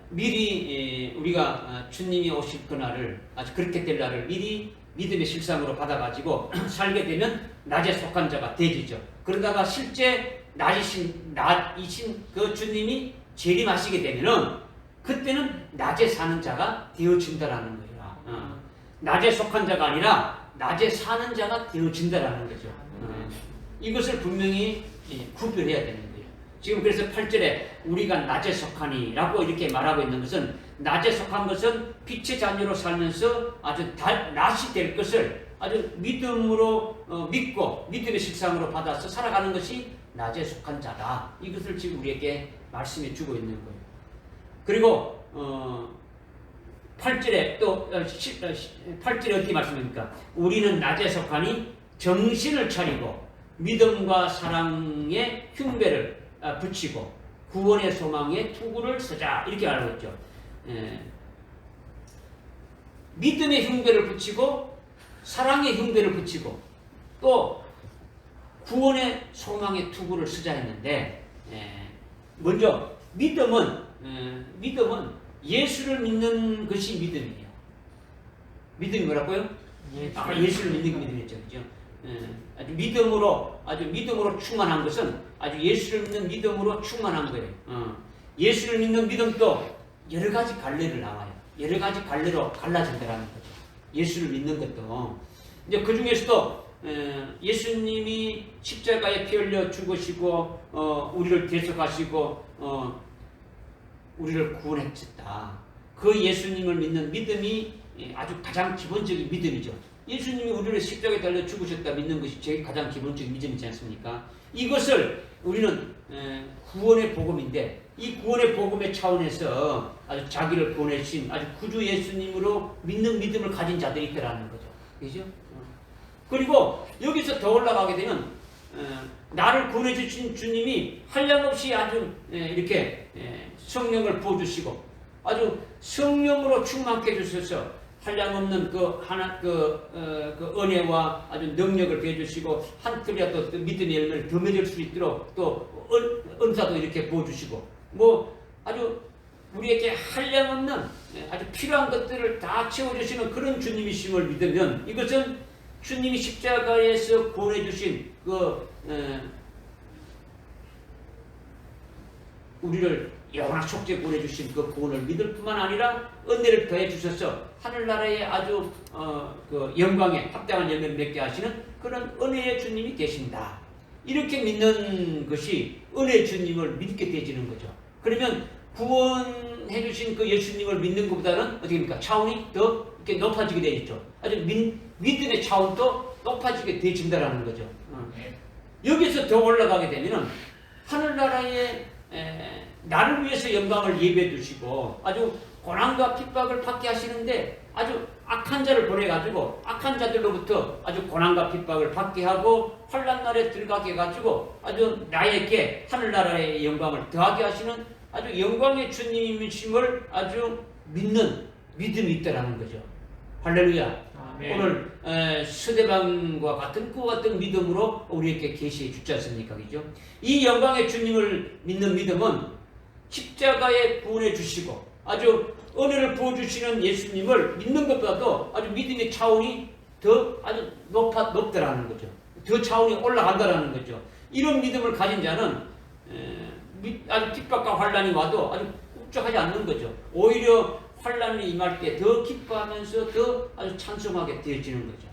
Speaker 1: 미리 우리가 주님이 오실 그날을 아주 그렇게 될 날을 미리 믿음의 실상으로 받아가지고 살게 되면 낮에 속한 자가 되지죠. 그러다가 실제 낮이신 그 주님이 재림하시게 되면은 그때는 낮에 사는 자가 되어진다라는 거예요. 낮에 속한 자가 아니라 낮에 사는 자가 되어진다라는 거죠. 이것을 분명히 구별해야 되는 거예요. 지금 그래서 8절에 우리가 낮에 속하니라고 이렇게 말하고 있는 것은 낮에 속한 것은 빛의 자녀로 살면서 아주 낮이 될 것을 아주 믿음으로 믿고 믿음의 실상으로 받아서 살아가는 것이 낮에 속한 자다. 이것을 지금 우리에게 말씀해 주고 있는 거예요. 그리고 8절에 또 8절에 어떻게 말씀합니까? 우리는 낮에 속하니 정신을 차리고 믿음과 사랑의 흉배를 붙이고 구원의 소망의 투구를 쓰자 이렇게 말하고 있죠. 믿음의 흉배를 붙이고 사랑의 흉배를 붙이고 또 구원의 소망의 투구를 쓰자 했는데 먼저 믿음은 예수를 믿는 것이 믿음이에요. 믿음이 뭐라고요? 예수를 믿는 게 믿음이죠. 그죠? 아주 믿음으로 충만한 것은 아주 예수를 믿는 믿음으로 충만한 거예요. 예수를 믿는 믿음도 여러 가지 갈래를 나와요. 여러 가지 갈래로 갈라진다는 거죠. 예수를 믿는 것도 이제 그 중에서도 예수님이 십자가에 피 흘려 죽으시고 우리를 대속하시고 우리를 구원했다. 그 예수님을 믿는 믿음이 아주 가장 기본적인 믿음이죠. 예수님이 우리를 십자가에 달려 죽으셨다 믿는 것이 제일 가장 기본적인 믿음이지 않습니까? 이것을 우리는 구원의 복음인데 이 구원의 복음의 차원에서 아주 자기를 구원해 주신 아주 구주 예수님으로 믿는 믿음을 가진 자들이 있다라는 거죠. 그죠? 그리고 여기서 더 올라가게 되면 나를 구원해 주신 주님이 한량없이 아주 이렇게 성령을 부어주시고 아주 성령으로 충만케 해주셔서 한량없는 그 은혜와 아주 능력을 베어주시고 한 뜰이라도 믿음의 열매를 더 맺을 수 있도록 또 은사도 이렇게 부어주시고 뭐 아주 우리에게 한량없는 아주 필요한 것들을 다 채워주시는 그런 주님이심을 믿으면 이것은 주님이 십자가에서 구원해 주신 우리를 영원한 속죄 구원해 주신 그 구원을 믿을 뿐만 아니라 은혜를 더해 주셔서 하늘나라의 아주 영광에 합당한 열매를 맺게 하시는 그런 은혜의 주님이 계신다. 이렇게 믿는 것이 은혜의 주님을 믿게 되지는 거죠. 그러면 구원해 주신 그 예수님을 믿는 것보다는 어떻게 됩니까? 차원이 더 이렇게 높아지게 되겠죠. 아주 믿음의 차원도 높아지게 되어진다라는 거죠. 여기서 더 올라가게 되면은 하늘나라에 나를 위해서 영광을 예배해 두시고 아주 고난과 핍박을 받게 하시는데 아주 악한 자를 보내가지고 악한 자들로부터 아주 고난과 핍박을 받게 하고 환난 날에 들어가게 해가지고 아주 나에게 하늘나라의 영광을 더하게 하시는 아주 영광의 주님이심을 아주 믿는 믿음이 있다라는 거죠. 할렐루야.
Speaker 2: 아멘.
Speaker 1: 오늘 스데반과 같은 그와 같은 믿음으로 우리에게 계시해 주지 않습니까? 그죠? 이 영광의 주님을 믿는 믿음은 십자가에 구원해 주시고 아주 은혜를 부어주시는 예수님을 믿는 것보다도 아주 믿음의 차원이 더 아주 높다라는 거죠. 더 차원이 올라간다라는 거죠. 이런 믿음을 가진 자는 아주 핍박과 환난이 와도 아주 굽적하지 않는 거죠. 오히려 환난이 임할 때 더 기뻐하면서 더 아주 찬송하게 되어지는 거죠.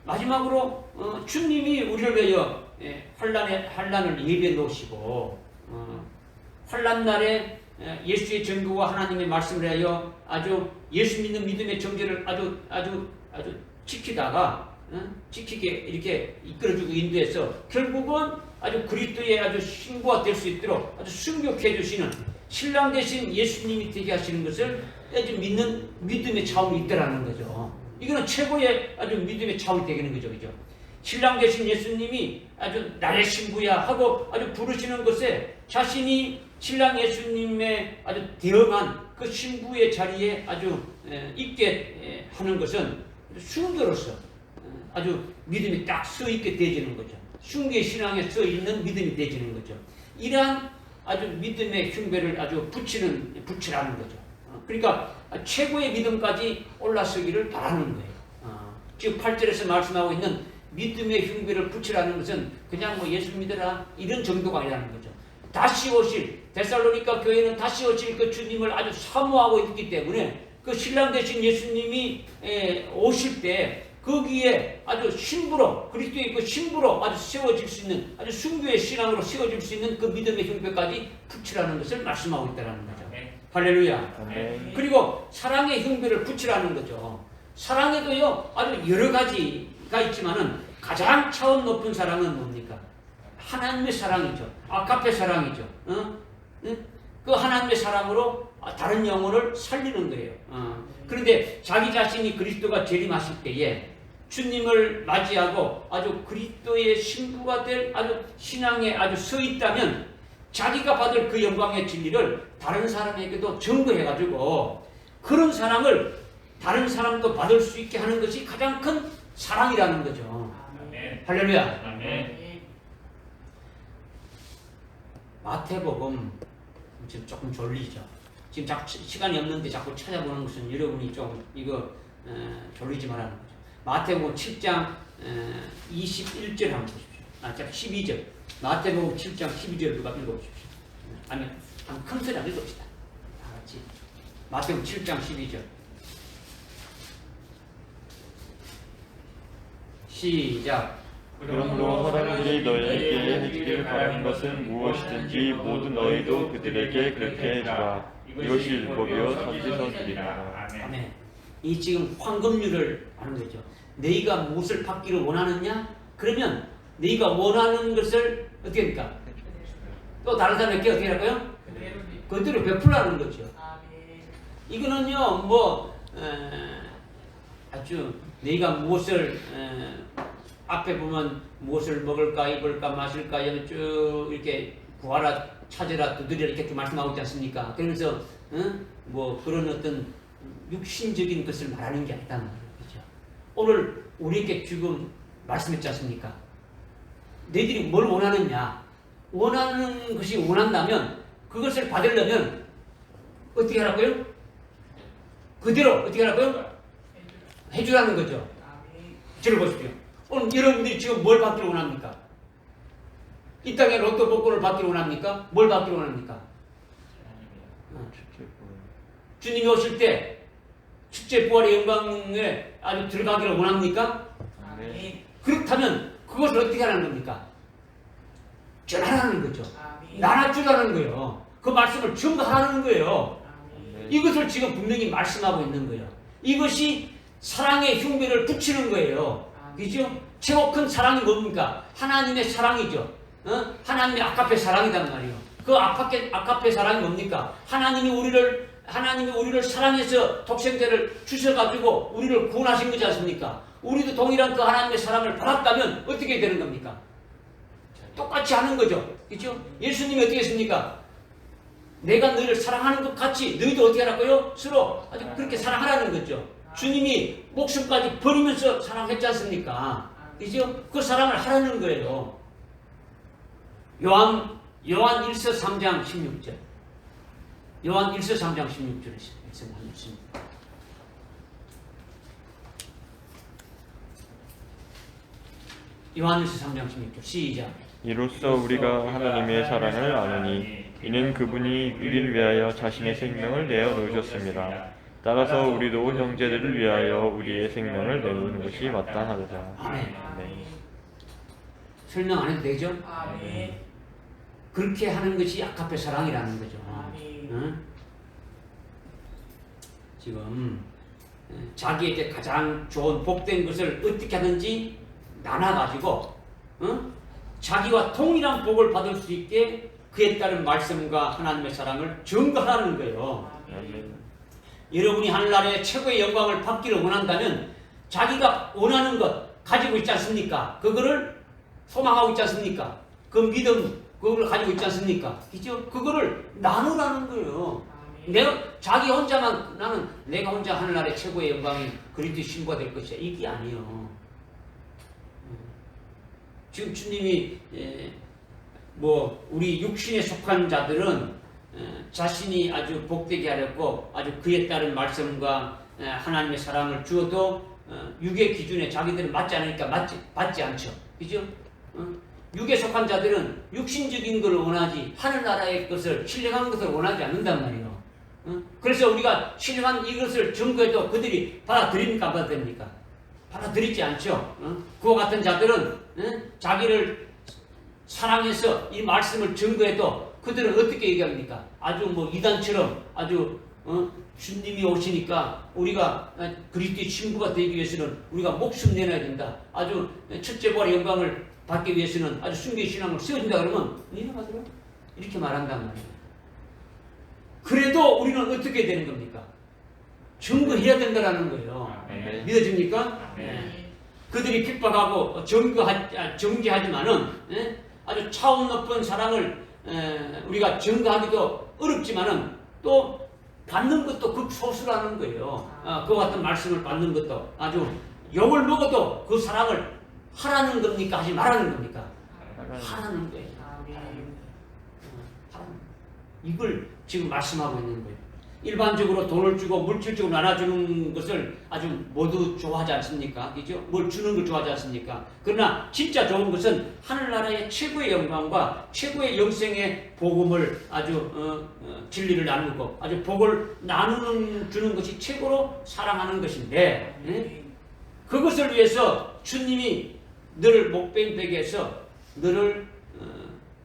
Speaker 1: 마지막으로 주님이 우리를 위하여 환난을 예비해 놓으시고 환난 날에 예수의 증거와 하나님의 말씀을 하여 아주 예수 믿는 믿음의 정죄를 아주 지키다가 지키게 이렇게 이끌어주고 인도해서 결국은 아주 그리스도의 아주 신부가 될 수 있도록 아주 순교해 주시는 신랑 되신 예수님이 되게 하시는 것을 아주 믿는 믿음의 차원이 있다라는 거죠. 이거는 최고의 아주 믿음의 차원이 되는 거죠, 그죠? 신랑 되신 예수님이 아주 나의 신부야 하고 아주 부르시는 것에 자신이 신랑 예수님의 아주 대응한 그 신부의 자리에 아주 있게 하는 것은 순교로서 아주 믿음이 딱 서 있게 되어지는 거죠. 순교의 신앙에 서 있는 믿음이 되어지는 거죠. 이러한 아주 믿음의 흉배를 아주 붙이라는 거죠. 그러니까 최고의 믿음까지 올라서기를 바라는 거예요. 지금 8절에서 말씀하고 있는 믿음의 흉배를 붙이라는 것은 그냥 뭐 예수 믿어라 이런 정도가 아니라는 거죠. 다시 오실 데살로니가 교회는 다시 오실 그 주님을 아주 사모하고 있기 때문에 그 신랑 되신 예수님이 오실 때 거기에 아주 신부로 그리스도의 그 신부로 아주 세워질 수 있는 아주 순교의 신앙으로 세워질 수 있는 그 믿음의 흉배까지 붙이라는 것을 말씀하고 있다는 거죠. 할렐루야. 그리고 사랑의 흉배를 붙이라는 거죠. 사랑에도요 아주 여러 가지가 있지만은 가장 차원 높은 사랑은 뭡니까? 하나님의 사랑이죠. 아가페 사랑이죠. 그 하나님의 사랑으로 다른 영혼을 살리는 거예요. 그런데 자기 자신이 그리스도가 재림하실 때에 주님을 맞이하고 아주 그리스도의 신부가 될 아주 신앙에 아주 서 있다면 자기가 받을 그 영광의 진리를 다른 사람에게도 증거해가지고 그런 사랑을 다른 사람도 받을 수 있게 하는 것이 가장 큰 사랑이라는 거죠.
Speaker 2: 아멘.
Speaker 1: 할렐루야.
Speaker 2: 아멘.
Speaker 1: 마태복음 지금 조금 졸리죠. 지금 시간이 없는데 자꾸 찾아보는 것은 여러분이 좀 이거 졸리지 말라는 거죠. 마태복음 7장 21절 한번 보십시오. 12절. 마태복음 7장 12절 누가 읽어보십시오. 아니면 큰 소리 한번 읽읍시다. 다 같이. 마태복음 7장 12절. 시작.
Speaker 3: 그러므로 사람들이 너희에게 해주기를 바라는 것은 무엇이든지 모두 너희도 그들에게 그렇게 해주라. 이것이 율법이요 선지서들이라.
Speaker 1: 아멘. 이 지금 황금률을 하는 거죠. 너희가 무엇을 받기를 원하느냐? 그러면 너희가 원하는 것을 어떻게 합니까? 또 다른 사람에게 어떻게 할까요? 그대로 베풀라는 거죠. 이거는요, 아주 너희가 무엇을 앞에 보면 무엇을 먹을까, 입을까, 마실까, 이렇게 쭉 이렇게 구하라, 찾으라, 두드리라 이렇게 좀 말씀하고 있지 않습니까? 그러면서 뭐 그런 어떤 육신적인 것을 말하는 게 아니다는 거죠. 오늘 우리에게 지금 말씀했지 않습니까? 너희들이 뭘 원하느냐? 원하는 것이 원한다면 그것을 받으려면 어떻게 하라고요? 그대로 어떻게 하라고요? 해주라는 거죠. 저를 보십시오. 오늘 여러분들이 지금 뭘 받기를 원합니까? 이 땅에 로또 복권을 받기를 원합니까? 뭘 받기를 원합니까? 주님이 오실 때 축제 부활의 영광에 아주 들어가기를 원합니까? 그렇다면 그것을 어떻게 하라는 겁니까? 전하라는 거죠. 나눠주라는 거예요. 그 말씀을 전하라는 거예요. 이것을 지금 분명히 말씀하고 있는 거예요. 이것이 사랑의 흉배를 붙이는 거예요. 그죠? 최고 큰 사랑이 뭡니까? 하나님의 사랑이죠. 하나님의 아카페 사랑이단 말이에요. 그 아카페 사랑이 뭡니까? 하나님이 우리를 사랑해서 독생자를 주셔가지고 우리를 구원하신 거지 않습니까? 우리도 동일한 그 하나님의 사랑을 받았다면 어떻게 되는 겁니까? 똑같이 하는 거죠. 그죠? 예수님이 어떻게 했습니까? 내가 너를 사랑하는 것 같이 너희도 어떻게 하라고요? 서로 아주 그렇게 사랑하라는 거죠. 주님이 목숨까지 버리면서 사랑했지 않습니까? 그죠? 그 사랑을 하라는 거예요. 요한 1서 3장 16절. 요한 1서 3장 16절에 말씀하셨습니다. 요한 1서 3장 16절 시작.
Speaker 3: 이로써 우리가 하나님의 사랑을 아느니 이는 그분이 우리를 위하여 자신의 생명을 내어 놓으셨습니다. 따라서 우리도 형제들을 위하여 우리의 생명을 내놓는 것이 마땅하도다.
Speaker 1: 아멘.
Speaker 3: 네.
Speaker 1: 설명 안 해도 되죠?
Speaker 2: 아멘.
Speaker 1: 그렇게 하는 것이 아카페 사랑이라는 거죠.
Speaker 2: 아멘.
Speaker 1: 응? 지금 자기에게 가장 좋은 복된 것을 어떻게 하든지 나눠가지고 자기와 동일한 복을 받을 수 있게 그에 따른 말씀과 하나님의 사랑을 증거하라는 거예요.
Speaker 3: 아멘.
Speaker 1: 여러분이 하늘나라의 최고의 영광을 받기를 원한다면 자기가 원하는 것 가지고 있지 않습니까? 그거를 소망하고 있지 않습니까? 그 믿음 그걸 가지고 있지 않습니까? 그죠? 그거를 나누라는 거예요. 자기 혼자만 나는 내가 혼자 하늘나라의 최고의 영광인 그리스도의 신부가 될 것이야. 이게 아니에요. 지금 주님이 우리 육신에 속한 자들은 자신이 아주 복되게 하려고 아주 그에 따른 말씀과 하나님의 사랑을 주어도 육의 기준에 자기들은 맞지 않으니까 받지 않죠. 그죠? 육에 속한 자들은 육신적인 것을 원하지 하늘나라의 것을 신령한 것을 원하지 않는단 말이에요. 그래서 우리가 신령한 이것을 증거해도 그들이 받아들입니까? 안 받아들입니까? 받아들이지 않죠. 그와 같은 자들은 자기를 사랑해서 이 말씀을 증거해도 그들은 어떻게 얘기합니까? 아주 이단처럼 아주 주님이 오시니까 우리가 그리스도의 신부가 되기 위해서는 우리가 목숨 내놔야 된다. 아주 첫째 부활의 영광을 받기 위해서는 아주 순교의 신앙을 세워준다 그러면 이해하더라? 이렇게 말한단 말이에요. 그래도 우리는 어떻게 되는 겁니까? 증거해야 된다는 거예요.
Speaker 3: 네.
Speaker 1: 믿어집니까?
Speaker 3: 네.
Speaker 1: 그들이 핍박하고 정죄하지만은 아주 차원 높은 사랑을 우리가 증거하기도 어렵지만은 또 받는 것도 극소수라는 거예요. 그와 같은 말씀을 받는 것도 아주 욕을 먹어도 그 사랑을 하라는 겁니까? 하지 말라는 겁니까? 하라는 거예요. 이걸 지금 말씀하고 있는 거예요. 일반적으로 돈을 주고 물질적으로 나눠주는 것을 아주 모두 좋아하지 않습니까? 그죠? 뭘 주는 걸 좋아하지 않습니까? 그러나 진짜 좋은 것은 하늘나라의 최고의 영광과 최고의 영생의 복음을 아주 진리를 나누고 아주 복을 주는 것이 최고로 사랑하는 것인데 그것을 위해서 주님이 너를 목ben되게 해서 너를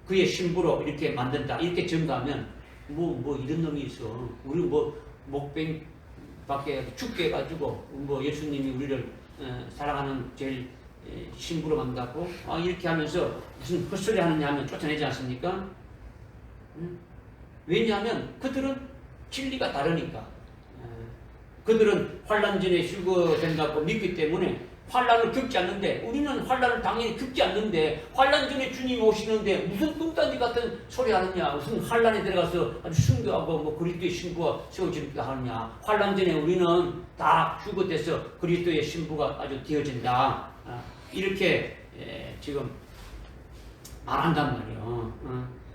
Speaker 1: 그의 신부로 이렇게 만든다. 이렇게 증거하면 이런 놈이 있어. 우리 목ben밖에 죽게 해가지고 예수님이 우리를 사랑하는 제일 신부로 만든다고 이렇게 하면서 무슨 헛소리 하느냐 하면 쫓아내지 않습니까? 왜냐하면 그들은 진리가 다르니까. 그들은 환난 전에 휴거된다고 믿기 때문에 환난을 겪지 않는데 우리는 환난을 당연히 겪지 않는데 환난 전에 주님이 오시는데 무슨 뚱딴지 같은 소리 하느냐, 무슨 환난에 들어가서 아주 순교하고 그리스도의 신부가 세워지니까 하느냐. 환난 전에 우리는 다 휴거돼서 그리스도의 신부가 아주 되어진다. 이렇게 지금 말한단 말이에요.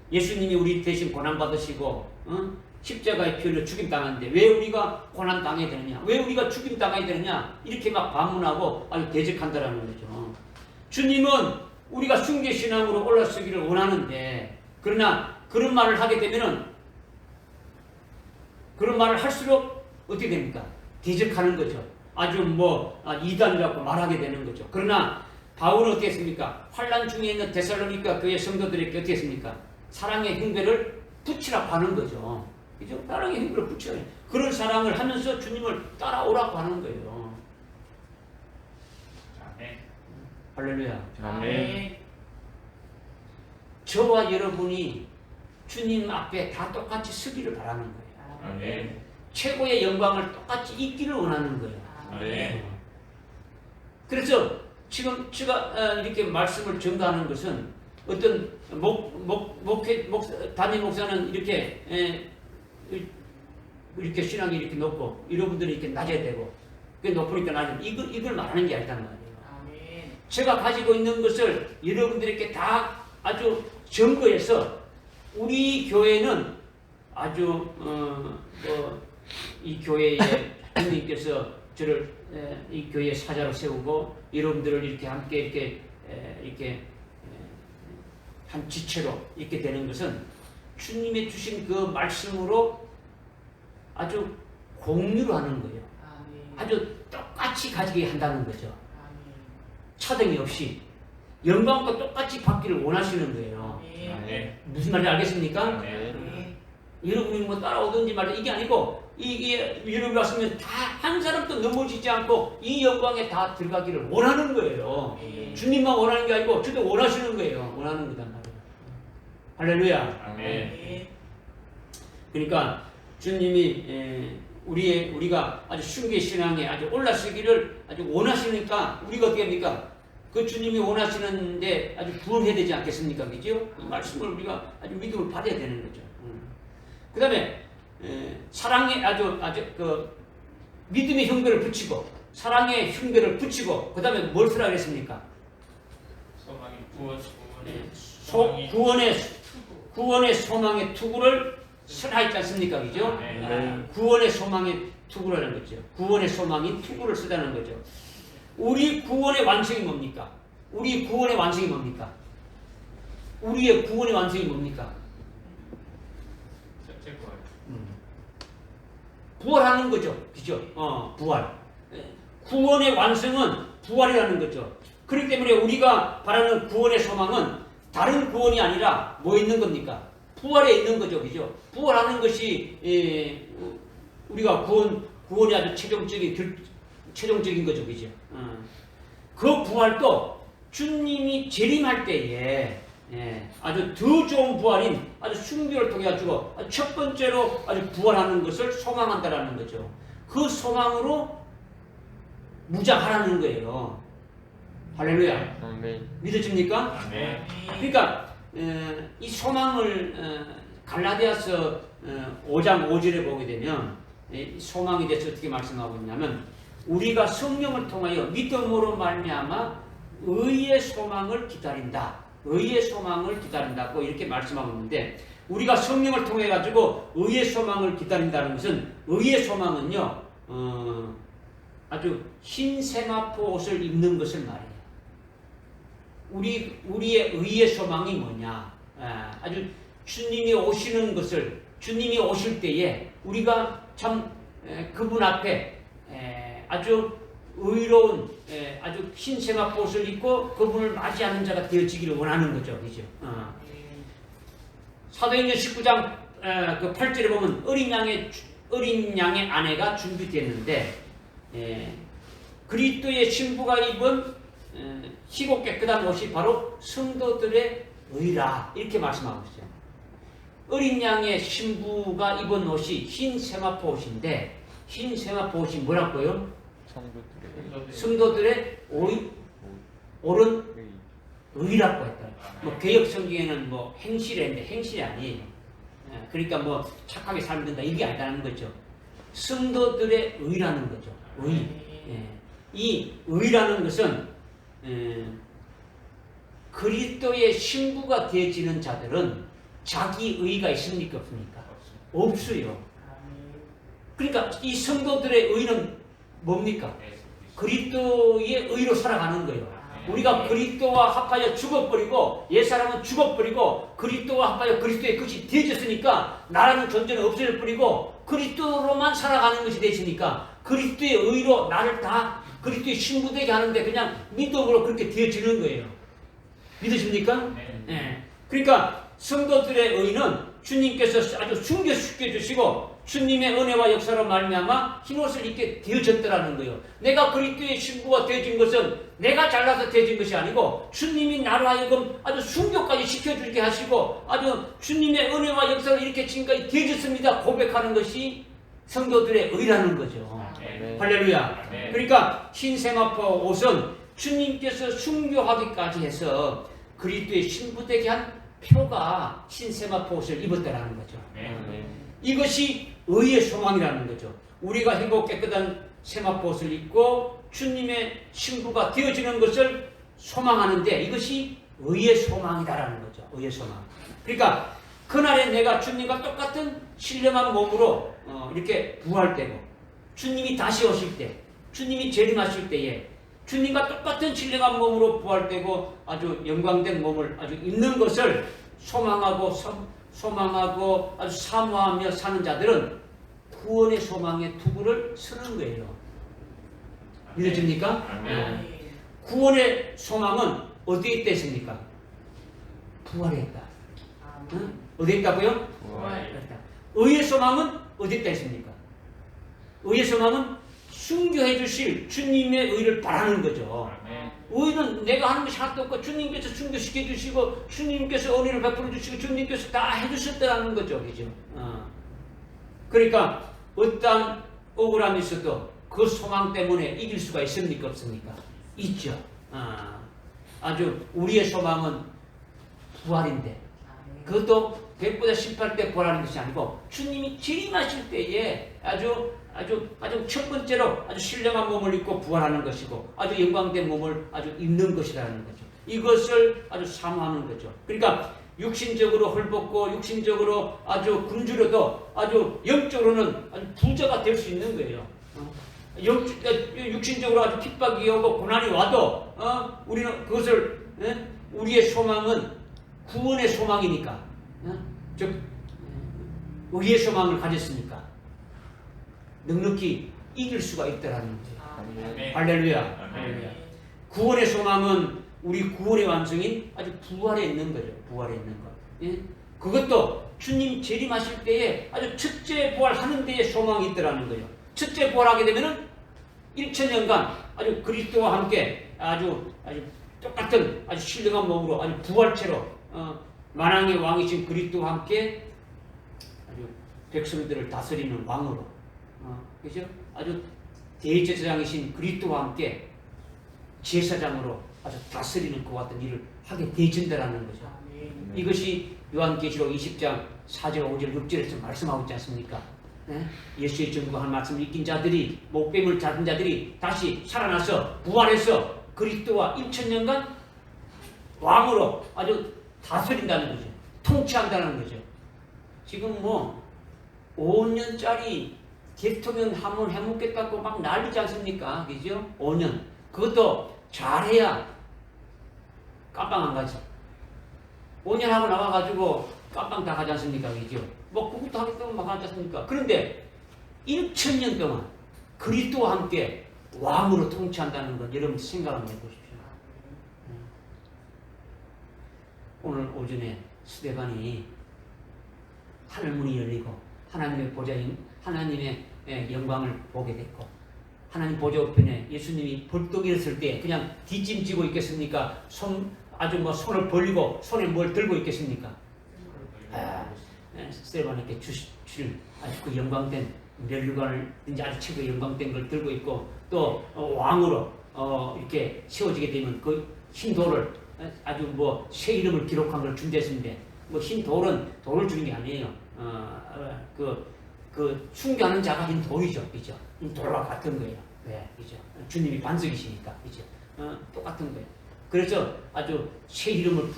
Speaker 1: 예수님이 우리 대신 고난 받으시고 십자가의 피로 죽임당하는데 왜 우리가 고난당해야 되느냐? 왜 우리가 죽임당해야 되느냐? 이렇게 막 반문하고 아주 대적한다라는 거죠. 주님은 우리가 순교신앙으로 올라서기를 원하는데 그러나 그런 말을 하게 되면은 그런 말을 할수록 어떻게 됩니까? 대적하는 거죠. 아주 이단이라고 말하게 되는 거죠. 그러나 바울은 어떻게 했습니까? 환난 중에 있는 데살로니가 교회 성도들에게 어떻게 했습니까? 사랑의 흉배를 붙이라고 하는 거죠. 그죠? 사랑의 흉배를 붙여야 해. 그런 사랑을 하면서 주님을 따라오라고 하는 거예요. 할렐루야.
Speaker 3: 아멘.
Speaker 1: 저와 여러분이 주님 앞에 다 똑같이 서기를 바라는 거예요.
Speaker 3: 아멘.
Speaker 1: 최고의 영광을 똑같이 잊기를 원하는 거예요.
Speaker 3: 아멘.
Speaker 1: 그래서 지금 제가 이렇게 말씀을 전가하는 것은 어떤 담임 목사는 이렇게 신앙이 이렇게 높고 여러분들이 이렇게 낮아야 되고 그게 높으니까 낮은 이걸 말하는 게 아니란 말이에요.
Speaker 2: 아멘.
Speaker 1: 제가 가지고 있는 것을 여러분들에게 다 아주 점거해서 우리 교회는 아주 이 교회에 주님께서 저를 이 교회의 사자로 세우고 여러분들을 이렇게 함께 이렇게 한 지체로 있게 되는 것은 주님의 주신 그 말씀으로 아주 공유를 하는 거예요.
Speaker 2: 아멘.
Speaker 1: 아주 똑같이 가지게 한다는 거죠.
Speaker 2: 아멘.
Speaker 1: 차등이 없이 영광과 똑같이 받기를 원하시는 거예요.
Speaker 2: 아멘.
Speaker 1: 무슨 말인지 알겠습니까?
Speaker 2: 아멘.
Speaker 1: 여러분이 뭐 따라오든지 말든 이게 아니고 이게 여러분이 왔으면 다 한 사람도 넘어지지 않고 이 영광에 다 들어가기를 원하는 거예요.
Speaker 2: 아멘.
Speaker 1: 주님만 원하는 게 아니고 저도 원하시는 거예요. 원하는 거단 말이에요. 할렐루야.
Speaker 3: 아멘.
Speaker 1: 그러니까 주님이 우리가 아주 순교 신앙에 아주 올라서기를 아주 원하시니까 우리가 어떻게 합니까? 그 주님이 원하시는데 아주 부응해야 되지 않겠습니까? 그죠? 이 말씀을 우리가 아주 믿음을 받아야 되는 거죠. 그 다음에 사랑의 아주 그 믿음의 흉배를 붙이고 사랑의 흉배를 붙이고 그 다음에 뭘 쓰라 그랬습니까?
Speaker 4: 소망이
Speaker 1: 구원의 소망의 투구를 쓰라 했지 않습니까? 그죠?
Speaker 3: 네.
Speaker 1: 구원의 소망의 투구라는 거죠. 구원의 소망이 투구를 쓰다는 거죠. 우리 구원의 완성이 뭡니까? 우리 구원의 완성이 뭡니까? 우리의 구원의 완성이 뭡니까? 부활하는 거죠. 그죠? 부활. 구원의 완성은 부활이라는 거죠. 그렇기 때문에 우리가 바라는 구원의 소망은 다른 구원이 아니라 뭐 있는 겁니까? 부활에 있는 거죠. 그죠? 부활하는 것이 우리가 구원이 아주 최종적인 거죠. 그죠? 그 부활도 주님이 재림할 때에 아주 더 좋은 부활인 아주 순교를 통해 가지고 첫 번째로 아주 부활하는 것을 소망한다라는 거죠. 그 소망으로 무장하라는 거예요. 할렐루야.
Speaker 3: 아멘.
Speaker 1: 믿어집니까?
Speaker 4: 아멘.
Speaker 1: 그러니까 이 소망을 갈라디아서 5장 5절에 보게 되면 소망에 대해서 어떻게 말씀하고 있냐면 우리가 성령을 통하여 믿음으로 말미암아 의의 소망을 기다린다. 의의 소망을 기다린다고 이렇게 말씀하고 있는데 우리가 성령을 통해 가지고 의의 소망을 기다린다는 것은 의의 소망은요 아주 흰 세마포 옷을 입는 것을 말해요. 우리의 의의 소망이 뭐냐? 아주 주님이 오시는 것을 주님이 오실 때에 우리가 참 그분 앞에 아주 의로운 아주 흰 세마포 옷을 입고 그분을 맞이하는 자가 되어지기를 원하는 거죠. 그죠? 사도행전 19장 그 8절에 보면 어린 양의 아내가 준비됐는데 그리스도의 신부가 입은 희고 깨끗한 옷이 바로 성도들의 의라 이렇게 말씀하고 있어요. 어린 양의 신부가 입은 옷이 흰 세마포 옷인데 흰 세마포 옷이 뭐라고요? 성도들의 옳은 의라고 했다. 뭐 개역 성경에는 뭐 행실인데 행실이 아니에요. 그러니까 뭐 착하게 살면 된다 이게 아니라는 거죠. 성도들의 의라는 거죠. 의. 이 의라는 것은 그리스도의 신부가 되어지는 자들은 자기 의가 있습니까 없습니까? 없어요. 그러니까 이 성도들의 의는 뭡니까? 그리스도의 의로 살아가는 거예요. 우리가 그리스도와 합하여 죽어버리고 옛사람은 죽어버리고 그리스도와 합하여 그리스도의 것이 되어졌으니까 나라는 존재는 없어져 버리고 그리스도로만 살아가는 것이 되시니까 그리스도의 의로 나를 다 그리스도의 신부되게 하는데 그냥 믿음으로 그렇게 되어지는 거예요. 믿으십니까? 네. 그러니까 성도들의 의는 주님께서 아주 숨겨주시고 주님의 은혜와 역사로 말미암아 흰옷을 입게 되어졌더라는 거예요. 내가 그리스도의 신부가 되어진 것은 내가 잘나서 되어진 것이 아니고 주님이 나로 하여금 아주 순교까지 시켜주게 하시고 아주 주님의 은혜와 역사로 이렇게 지금까지 되어졌습니다 고백하는 것이 성도들의 의라는 거죠.
Speaker 4: 아멘.
Speaker 1: 할렐루야.
Speaker 4: 아멘.
Speaker 1: 그러니까 흰 세마포 옷은 주님께서 순교하기까지 해서 그리스도의 신부 되게 한 표가 흰 세마포 옷을 입었다라는 거죠.
Speaker 4: 아멘.
Speaker 1: 이것이 의의 소망이라는 거죠. 우리가 행복 깨끗한 세마포 옷을 입고 주님의 신부가 되어지는 것을 소망하는데 이것이 의의 소망이다라는 거죠. 의의 소망. 그러니까 그날에 내가 주님과 똑같은 신령한 몸으로 이렇게 부활되고 주님이 다시 오실 때, 주님이 재림하실 때에 주님과 똑같은 신령한 몸으로 부활되고 아주 영광된 몸을 아주 입는 것을 소망하고 아주 사모하며 사는 자들은 구원의 소망의 투구를 서는 거예요. 믿어집니까?
Speaker 4: 아멘.
Speaker 1: 구원의 소망은 어디에 있다 했습니까? 부활에 있다. 응? 어디에 있다고요?
Speaker 2: 부활.
Speaker 1: 의의 소망은 어디에 있다 했습니까? 의의 소망은 순교해 주실 주님의 의를 바라는 거죠.
Speaker 4: 아멘.
Speaker 1: 의는 내가 하는 것이 하나도 없고 주님께서 순교시켜 주시고 주님께서 은혜를 베풀어 주시고 주님께서 다 해주셨다는 거죠. 그죠? 그러니까 어떠한 억울함이 있어도 그 소망 때문에 이길 수가 있습니까? 없습니까? 있죠. 아주 우리의 소망은 부활인데 그것도 100보다 18대 부활하는 것이 아니고 주님이 재림하실 때에 아주 첫 번째로 아주 신령한 몸을 입고 부활하는 것이고 아주 영광된 몸을 아주 입는 것이라는 거죠. 이것을 아주 사모하는 거죠. 그러니까 육신적으로 헐벗고 육신적으로 아주 굶주려도 아주 영적으로는 아주 부자가 될 수 있는 거예요. 육신적으로 아주 핍박이 오고 고난이 와도 우리는 그것을 우리의 소망은 구원의 소망이니까 즉 의의 소망을 가졌으니까 넉넉히 이길 수가 있다라는 거예요.
Speaker 4: 아멘.
Speaker 1: 할렐루야.
Speaker 4: 아멘.
Speaker 1: 구원의 소망은 우리 구원의 완성인 아주 부활에 있는 거죠. 부활에 있는 것. 예? 그것도 주님 재림하실 때에 아주 첫째 부활하는 데에 소망이 있더라는 거예요. 첫째 부활하게 되면은 1000년간 아주 그리스도와 함께 아주 똑같은 아주 신령한 몸으로 아주 부활체로 만왕의 왕이신 그리스도와 함께 아주 백성들을 다스리는 왕으로 그죠? 아주 대제사장이신 그리스도와 함께 제사장으로 아주 다스리는 것 같은 일을 하게 되어진다라는 거죠. 이것이 요한계시록 20장 4절, 5절, 6절에서 말씀하고 있지 않습니까? 예수의 전구한 말씀을 익힌 자들이 목뱀을 잡은 자들이 다시 살아나서 부활해서 그리스도와 1000년간 왕으로 아주 다스린다는 거죠. 통치한다는 거죠. 지금 뭐 5년짜리 대통령 한번 해먹겠다고 막 난리지 않습니까? 그죠? 5년. 그것도 잘해야 깜빵 안 가지. 5년 하고 나와가지고 깜빵 다 가지 않습니까? 그죠? 뭐 그것도 하겠다고 막 하지 않습니까? 그런데 1000년 동안 그리스도와 함께 왕으로 통치한다는 건 여러분 생각 한번 해보십시오. 오늘 오전에 스데반이 하늘문이 열리고 하나님의 보좌인 하나님의 영광을 보게 됐고 하나님 보좌 우편에 예수님이 벌떡 일었을 때 그냥 뒷짐지고 있겠습니까? 손을 벌리고 손에 뭘 들고 있겠습니까? 스데반에게 주실 아주 그 영광된 멸류관을 이제 아주 최고 영광된 걸 들고 있고 또 왕으로 이렇게 세워지게 되면 그 흰 돌을 아주 뭐 새 이름을 기록한 걸 준비했는데 뭐 흰 돌은 돌을 주는 게 아니에요. 그 순교하는 자가 흰 돌이죠, 그죠? 흰 돌과 같은 거예요. 네, 그죠? 주님이 반석이시니까, 그죠? 똑같은 거예요. 그래서 아주 새 이름을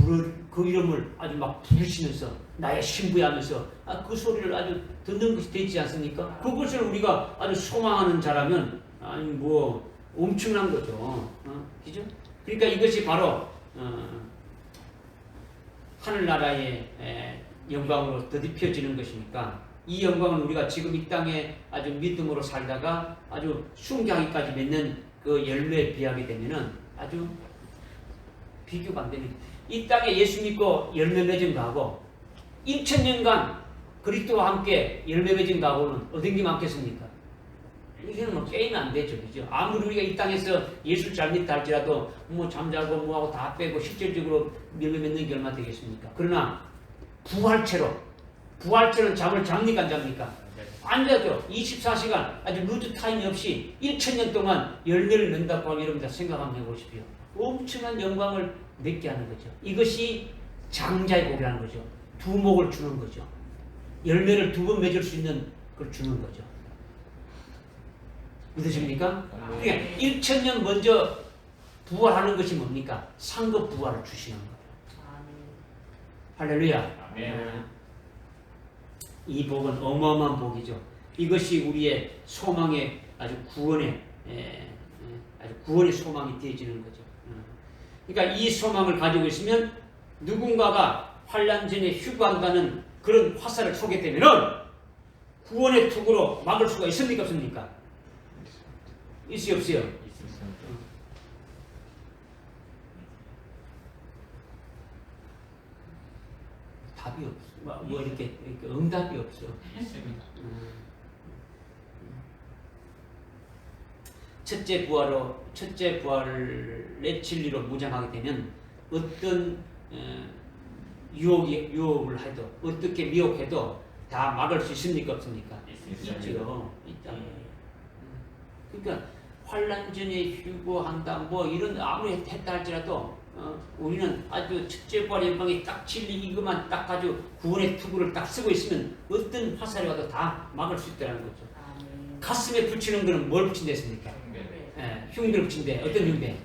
Speaker 1: 그 이름을 아주 막 부르시면서 나의 신부야하면서 그 소리를 아주 듣는 것이 되지 않습니까? 그것을 우리가 아주 소망하는 자라면 아니 뭐 엄청난 거죠, 그죠? 그러니까 이것이 바로 하늘나라의 영광으로 더딥혀지는 것이니까 이 영광은 우리가 지금 이 땅에 아주 믿음으로 살다가 아주 순교하기까지 맺는 그 열매에 비하게 되면은 아주 비교가 안 됩니다. 이 땅에 예수 믿고 열매 맺은 거하고 1000년간 그리스도와 함께 열매 맺은 가고는 얻은 게 많겠습니까? 이거는 뭐 게임이 안 되죠, 그죠? 아무리 우리가 이 땅에서 예수 잘 믿다 할지라도 뭐 잠자고 뭐하고 다 빼고 실질적으로 열매 맺는 게 얼마 되겠습니까? 그러나 부활체는 잠을 잡니까 안 잡니까? 안 자죠. 24시간 아주 루즈 타임이 없이 1000년 동안 열매를 맺는다고 하면 여러분들 생각 한번 해보십시오. 엄청난 영광을 맺게 하는 거죠. 이것이 장자의 복이라는 거죠. 두목을 주는 거죠. 열매를 2번 맺을 수 있는 걸 주는 거죠. 믿으십니까? 그러니까 1000년 먼저 부활하는 것이 뭡니까? 상급 부활을 주시는 거예요. 할렐루야. 이 복은 어마어마한 복이죠. 이것이 우리의 소망의 아주 구원의 소망이 되어지는 거죠. 그러니까 이 소망을 가지고 있으면 누군가가 환난 전에 휴거한다는 그런 화살을 쏘게 되면은 구원의 투구로 막을 수가 있습니까 없습니까? 있어요 없어요?
Speaker 3: 있습니다.
Speaker 1: 답이 없어. 뭐 이렇게 응답이 없어.
Speaker 4: 있습니다.
Speaker 1: 첫째 부활의 진리로 무장하게 되면 어떤 유혹을 해도 어떻게 미혹해도 다 막을 수 있습니까 없습니까?
Speaker 4: 있습니다.
Speaker 1: 있죠. 그러니까 환난 전에 휴거한다 뭐 이런 아무리 했다 할지라도 우리는 아주 첫째 부활의 영광이 딱 진리 이것만 딱 가지고 구원의 투구를 딱 쓰고 있으면 어떤 화살이 와도 다 막을 수 있다는 거죠. 가슴에 붙이는 거는 뭘 붙인댔습니까? 흉배를 붙인대. 어떤 흉배?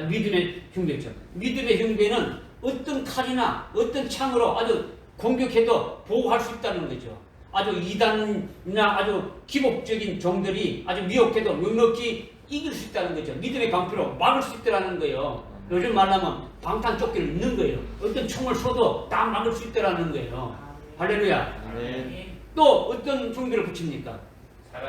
Speaker 1: 믿음의 흉배죠. 믿음의 흉배는 어떤 칼이나 어떤 창으로 아주 공격해도 보호할 수 있다는 거죠. 아주 이단이나 아주 기복적인 종들이 아주 미혹해도 넉넉히 이길 수 있다는 거죠. 믿음의 방패로 막을 수 있다는 거예요. 요즘 말하면 방탄조끼를 입는 거예요. 어떤 총을 쏘도 다 막을 수 있다는 거예요. 할렐루야. 또 어떤 흉배를 붙입니까?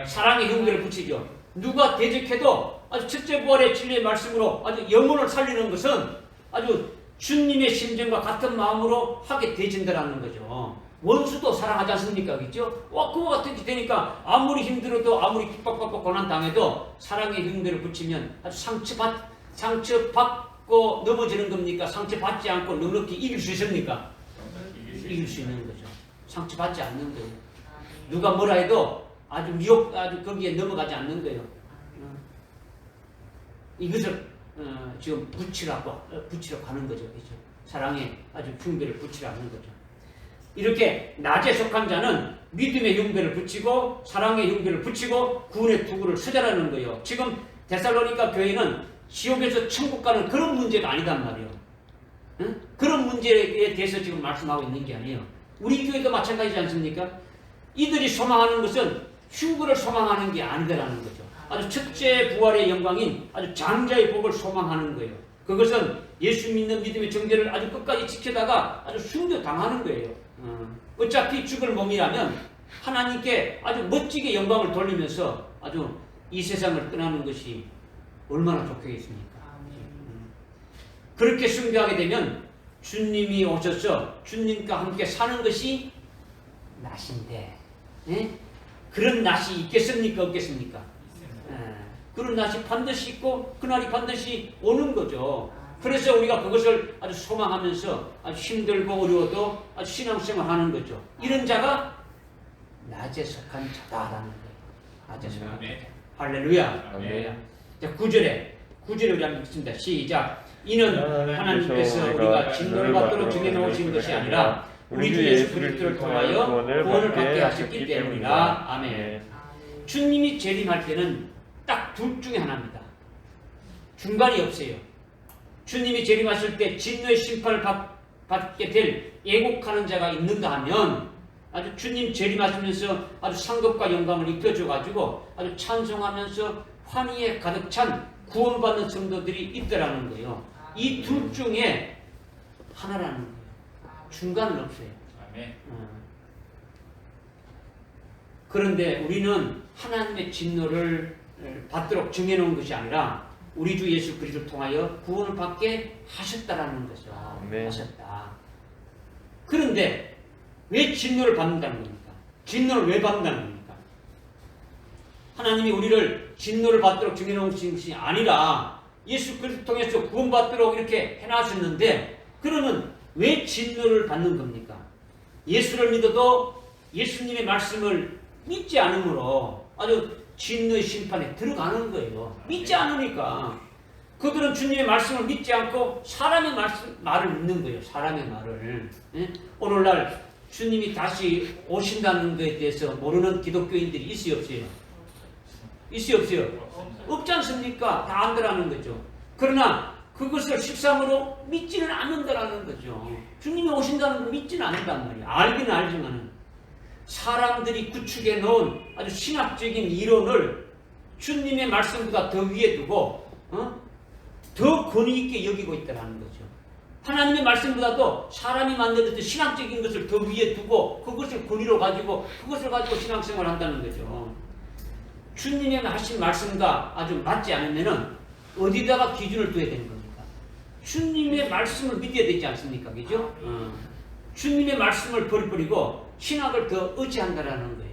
Speaker 1: 사랑의 흉배를 붙이죠. 누가 대적해도 아주 첫째 부활의 진리의 말씀으로 아주 영혼을 살리는 것은 아주 주님의 심정과 같은 마음으로 하게 되진다라는 거죠. 원수도 사랑하지 않습니까? 그렇죠? 그와 같은 게 되니까 아무리 힘들어도 아무리 핍박받고 고난당해도 사랑의 흉배를 붙이면 아주 상처받고 넘어지는 겁니까? 상처받지 않고 넉넉히 이길 수 있습니까? 이길 수 있는 거죠. 상처받지 않는 거예요. 누가 뭐라 해도 아주 거기에 넘어가지 않는 거예요. 이것을 지금 붙이라고 하는 거죠. 그렇죠? 사랑의 아주 흉배를 붙이라고 하는 거죠. 이렇게 낮에 속한 자는 믿음의 흉배를 붙이고 사랑의 흉배를 붙이고 구원의 투구를 쓰자라는 거예요. 지금 데살로니가 교회는 지옥에서 천국 가는 그런 문제가 아니단 말이에요. 응? 그런 문제에 대해서 지금 말씀하고 있는 게 아니에요. 우리 교회도 마찬가지지 않습니까? 이들이 소망하는 것은 휴거를 소망하는 게 아니다라는 거죠. 아주 첫째 부활의 영광인 아주 장자의 복을 소망하는 거예요. 그것은 예수 믿는 믿음의 정죄를 아주 끝까지 지키다가 아주 순교당하는 거예요. 어차피 죽을 몸이라면 하나님께 아주 멋지게 영광을 돌리면서 아주 이 세상을 떠나는 것이 얼마나 좋겠습니까? 그렇게 순교하게 되면 주님이 오셔서 주님과 함께 사는 것이 낫인데 그런 낫이 있겠습니까? 없겠습니까? 그런 낫이 반드시 있고 그날이 반드시 오는 거죠. 그래서 우리가 그것을 아주 소망하면서 아주 힘들고 어려워도 아주 신앙생활 하는 거죠. 이런 자가 낮에 속한 자다라는 거예요. 낮에 속한 자. 할렐루야. 자, 9절에 우리 한번 읽습니다. 시작. 이는 하나님께서 우리가 진노를 받도록 정해놓으신 것이 아니라 우리 주 예수 그리스도를 통하여 구원을 받게 하셨기 때문이라. 아멘. 주님이 재림할 때는 딱 둘 중에 하나입니다. 중간이 없어요. 주님이 재림하실 때 진노의 심판을 받게 될 예곡하는 자가 있는가 하면 아주 주님 재림하시면서 아주 상급과 영광을 입혀줘가지고 아주 찬송하면서 환희에 가득 찬 구원받는 성도들이 있더라는 거예요. 이 둘 중에 하나라는 거예요. 중간은 없어요. 그런데 우리는 하나님의 진노를 받도록 정해놓은 것이 아니라 우리 주 예수 그리스도를 통하여 구원을 받게 하셨다라는 거죠. 하셨다. 그런데 왜 진노를 받는다는 겁니까? 진노를 왜 받는다는 겁니까? 하나님이 우리를 진노를 받도록 정해놓으신 것이 아니라 예수 그리스도 통해서 구원받도록 이렇게 해놨었는데, 그러면 왜 진노를 받는 겁니까? 예수를 믿어도 예수님의 말씀을 믿지 않으므로 아주 진노의 심판에 들어가는 거예요. 믿지 않으니까. 그들은 주님의 말씀을 믿지 않고 사람의 말을 믿는 거예요. 사람의 말을. 예? 오늘날 주님이 다시 오신다는 것에 대해서 모르는 기독교인들이 있어요, 없어요? 있어요, 없어요? 없지 않습니까? 다 안다라는 거죠. 그러나 그것을 실상으로 믿지는 않는다라는 거죠. 주님이 오신다는 걸 믿지는 않는단 말이에요. 알기는 알지만은 사람들이 구축해 놓은 아주 신학적인 이론을 주님의 말씀보다 더 위에 두고 더 권위 있게 여기고 있다는 거죠. 하나님의 말씀보다도 사람이 만들었던 신학적인 것을 더 위에 두고 그것을 권위로 가지고 그것을 가지고 신앙생활을 한다는 거죠. 주님의 하신 말씀과 아주 맞지 않으면은 어디다가 기준을 둬야 되는 겁니까? 주님의 말씀을 믿어야 되지 않습니까? 그죠? 주님의 말씀을 버리고 신학을 더 의지한다라는 거예요.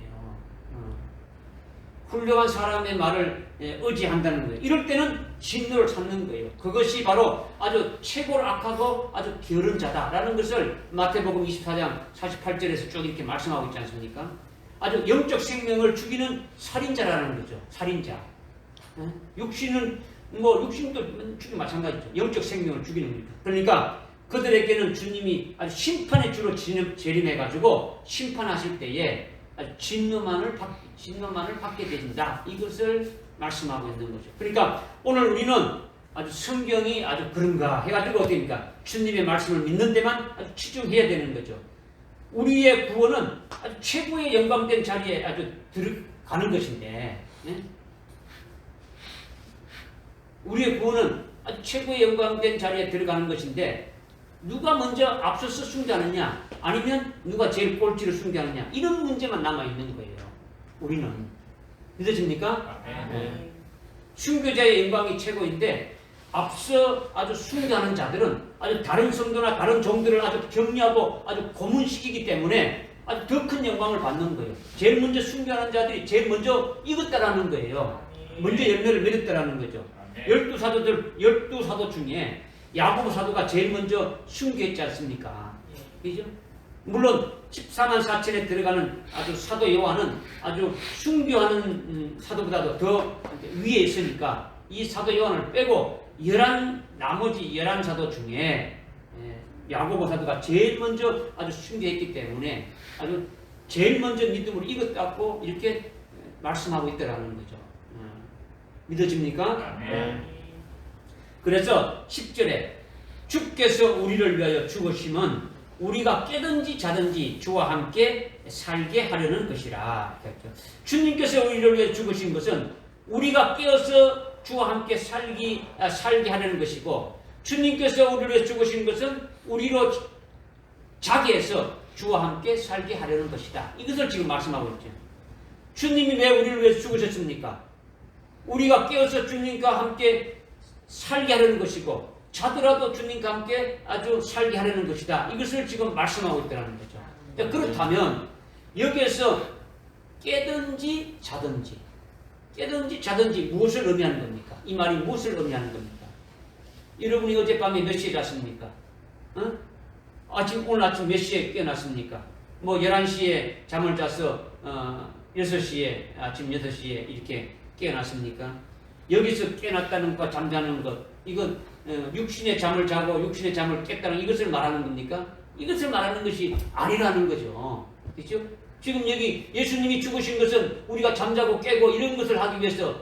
Speaker 1: 훌륭한 사람의 말을 의지한다는 거예요. 이럴 때는 진노를 찾는 거예요. 그것이 바로 아주 최고로 악하고 아주 게으른 자다라는 것을 마태복음 24장 48절에서 쭉 이렇게 말씀하고 있지 않습니까? 아주 영적 생명을 죽이는 살인자라는 거죠. 살인자. 육신도 죽이 마찬가지죠. 영적 생명을 죽이는 거니까. 그러니까 그들에게는 주님이 아주 심판의 주로 재림해가지고 심판하실 때에 아주 진노만을 받게 된다. 이것을 말씀하고 있는 거죠. 그러니까 오늘 우리는 아주 성경이 아주 그런가 해가지고 어떻습니까? 주님의 말씀을 믿는 데만 아주 치중해야 되는 거죠. 우리의 구원은 아주 최고의 영광된 자리에 아주 들어가는 것인데, 네? 우리의 구원은 아주 최고의 영광된 자리에 들어가는 것인데, 누가 먼저 앞서서 숭배하느냐, 아니면 누가 제일 꼴찌를 숭배하느냐, 이런 문제만 남아있는 거예요. 우리는. 믿어집니까? 네. 순교자의 영광이 최고인데 앞서 아주 숭배하는 자들은 아주 다른 성도나 다른 종들을 아주 격려하고 아주 고문시키기 때문에 아주 더 큰 영광을 받는 거예요. 제일 먼저 숭배하는 자들이 제일 먼저 익었다라는 거예요. 먼저 열매를 맺었다라는 거죠. 12 사도 중에 야고보 사도가 제일 먼저 숭배했지 않습니까? 그죠? 물론 14만 4천에 들어가는 아주 사도 요한은 아주 숭배하는 사도보다도 더 위에 있으니까 이 사도 요한을 빼고 나머지 11사도 중에 야고보 사도가 제일 먼저 아주 숭배했기 때문에 아주 제일 먼저 믿음으로 익었다고 이렇게 말씀하고 있다라는 거죠. 믿어집니까? 그래서 10절에 주께서 우리를 위하여 죽으심은 우리가 깨든지 자든지 주와 함께 살게 하려는 것이라. 주님께서 우리를 위해 죽으신 것은 우리가 깨어서 주와 함께 살게 하려는 것이고, 주님께서 우리를 위해 죽으신 것은 우리로 자게 해서 주와 함께 살게 하려는 것이다. 이것을 지금 말씀하고 있죠. 주님이 왜 우리를 위해 죽으셨습니까? 우리가 깨어서 주님과 함께 살게 하려는 것이고, 자더라도 주님과 함께 아주 살게 하려는 것이다. 이것을 지금 말씀하고 있다는 거죠. 그렇다면 여기에서 깨든지 자든지 무엇을 의미하는 겁니까? 이 말이 무엇을 의미하는 겁니까? 여러분이 어젯밤에 몇 시에 잤습니까? 오늘 아침 몇 시에 깨어났습니까? 11시에 잠을 자서 6시에 아침 6시에 이렇게 깨어났습니까? 여기서 깨어났다는 것과 잠자는 것, 이건 육신의 잠을 자고 육신의 잠을 깼다는 이것을 말하는 겁니까? 이것을 말하는 것이 아니라는 거죠. 그렇죠? 지금 여기 예수님이 죽으신 것은 우리가 잠자고 깨고 이런 것을 하기 위해서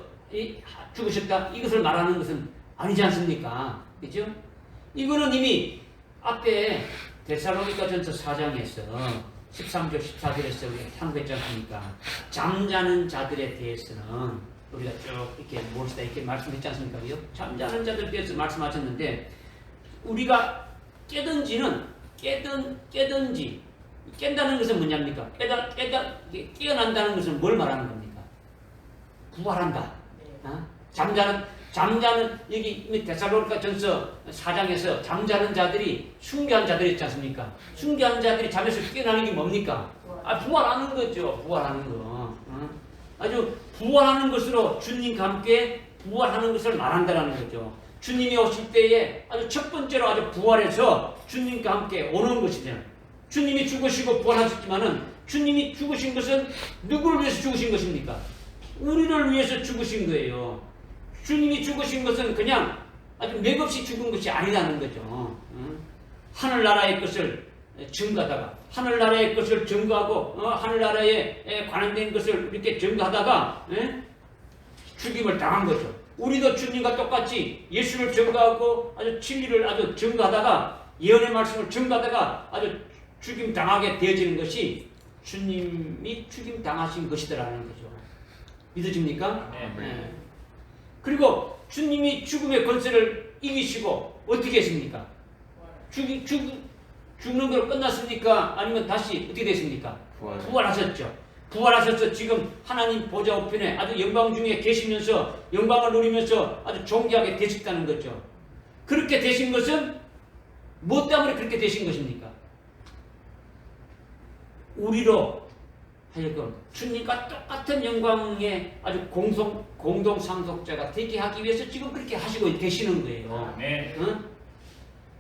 Speaker 1: 죽으셨다, 이것을 말하는 것은 아니지 않습니까? 그렇죠? 이거는 이미 앞에 데살로니가전서 4장에서 13절 14절에서 우리가 향구했지 않습니까? 잠자는 자들에 대해서는 우리가 쭉 이렇게 모시다 이렇게 말씀했지 않습니까? 잠자는 자들에 대해서 말씀하셨는데, 우리가 깨든지는 깨든지 깬다는 것은 뭐냐입니까? 깨어난다는 것은 뭘 말하는 겁니까? 부활한다. 잠자는 여기 데살로니가전서 4장에서 잠자는 자들이 숭배한 자들이 있지 않습니까? 숭배한 자들이 잠에서 깨어나는 게 뭡니까? 부활하는 거죠. 부활하는 거. 아주 부활하는 것으로 주님과 함께 부활하는 것을 말한다라는 거죠. 주님이 오실 때에 아주 첫 번째로 아주 부활해서 주님과 함께 오는 것이죠. 주님이 죽으시고 부활하셨지만은 주님이 죽으신 것은 누구를 위해서 죽으신 것입니까? 우리를 위해서 죽으신 거예요. 주님이 죽으신 것은 그냥 아주 맥없이 죽은 것이 아니라는 거죠. 하늘나라의 것을 증거하다가 하늘나라의 것을 증거하고 하늘나라에 관련된 것을 이렇게 증거하다가 죽임을 당한 거죠. 우리도 주님과 똑같이 예수를 증거하고 아주 진리를 아주 증거하다가 예언의 말씀을 증거하다가 아주 죽임 당하게 되어지는 것이 주님이 죽임 당하신 것이더라는 거죠. 믿어집니까?
Speaker 4: 네.
Speaker 1: 그리고 주님이 죽음의 권세를 이기시고 어떻게 했습니까? 죽는 걸 끝났습니까? 아니면 다시 어떻게 됐습니까? 부활하셨죠. 부활하셔서 지금 하나님 보좌 우편에 아주 영광 중에 계시면서 영광을 누리면서 아주 존귀하게 되셨다는 거죠. 그렇게 되신 것은 무엇 때문에 그렇게 되신 것입니까? 우리로 하여금 주님과 똑같은 영광의 아주 공동 상속자가 되게 하기 위해서 지금 그렇게 하시고 계시는 거예요.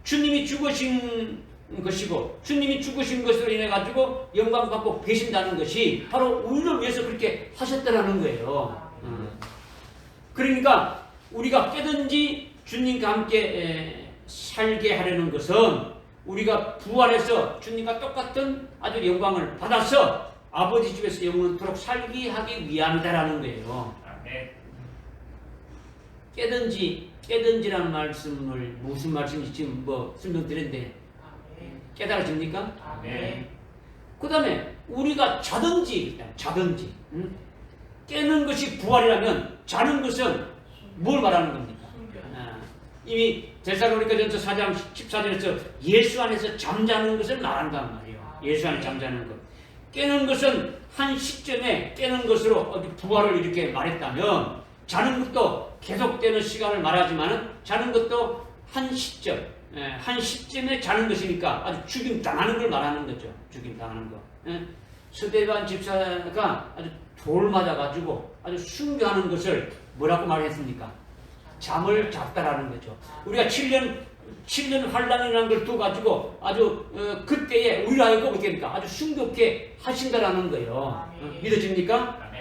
Speaker 1: 주님이 죽으신 것이고 주님이 죽으신 것으로 인해 가지고 영광 받고 계신다는 것이 바로 우리를 위해서 그렇게 하셨다라는 거예요. 그러니까 우리가 깨든지 주님과 함께 살게 하려는 것은 우리가 부활해서 주님과 똑같은 아주 영광을 받아서 아버지 집에서 영원토록 살게 하기 위함이다라는 거예요. 깨든지라는 말씀을 무슨 말씀인지 지금 설명드렸는데 깨달아집니까? 그 다음에 우리가 자든지 깨는 것이 부활이라면 자는 것은 뭘 말하는 겁니까? 이미 데살로니가전서 4장 14절에서 예수 안에서 잠자는 것을 말한단 말이에요. 예수 안에 잠자는 것. 깨는 것은 한 시점에 깨는 것으로 부활을 이렇게 말했다면 자는 것도 계속되는 시간을 말하지만 자는 것도 한 시점에 자는 것이니까 아주 죽임 당하는 걸 말하는 거죠. 죽임 당하는 거. 스데반 집사가 아주 돌 맞아가지고 아주 순교하는 것을 뭐라고 말했습니까? 잠을 잤다라는 거죠. 우리가 7년 환란이라는 걸 두 가지고 아주 그때에 우리를 하여금 어떻게 됩니까? 아주 순교케 하신다라는 거예요. 믿어집니까?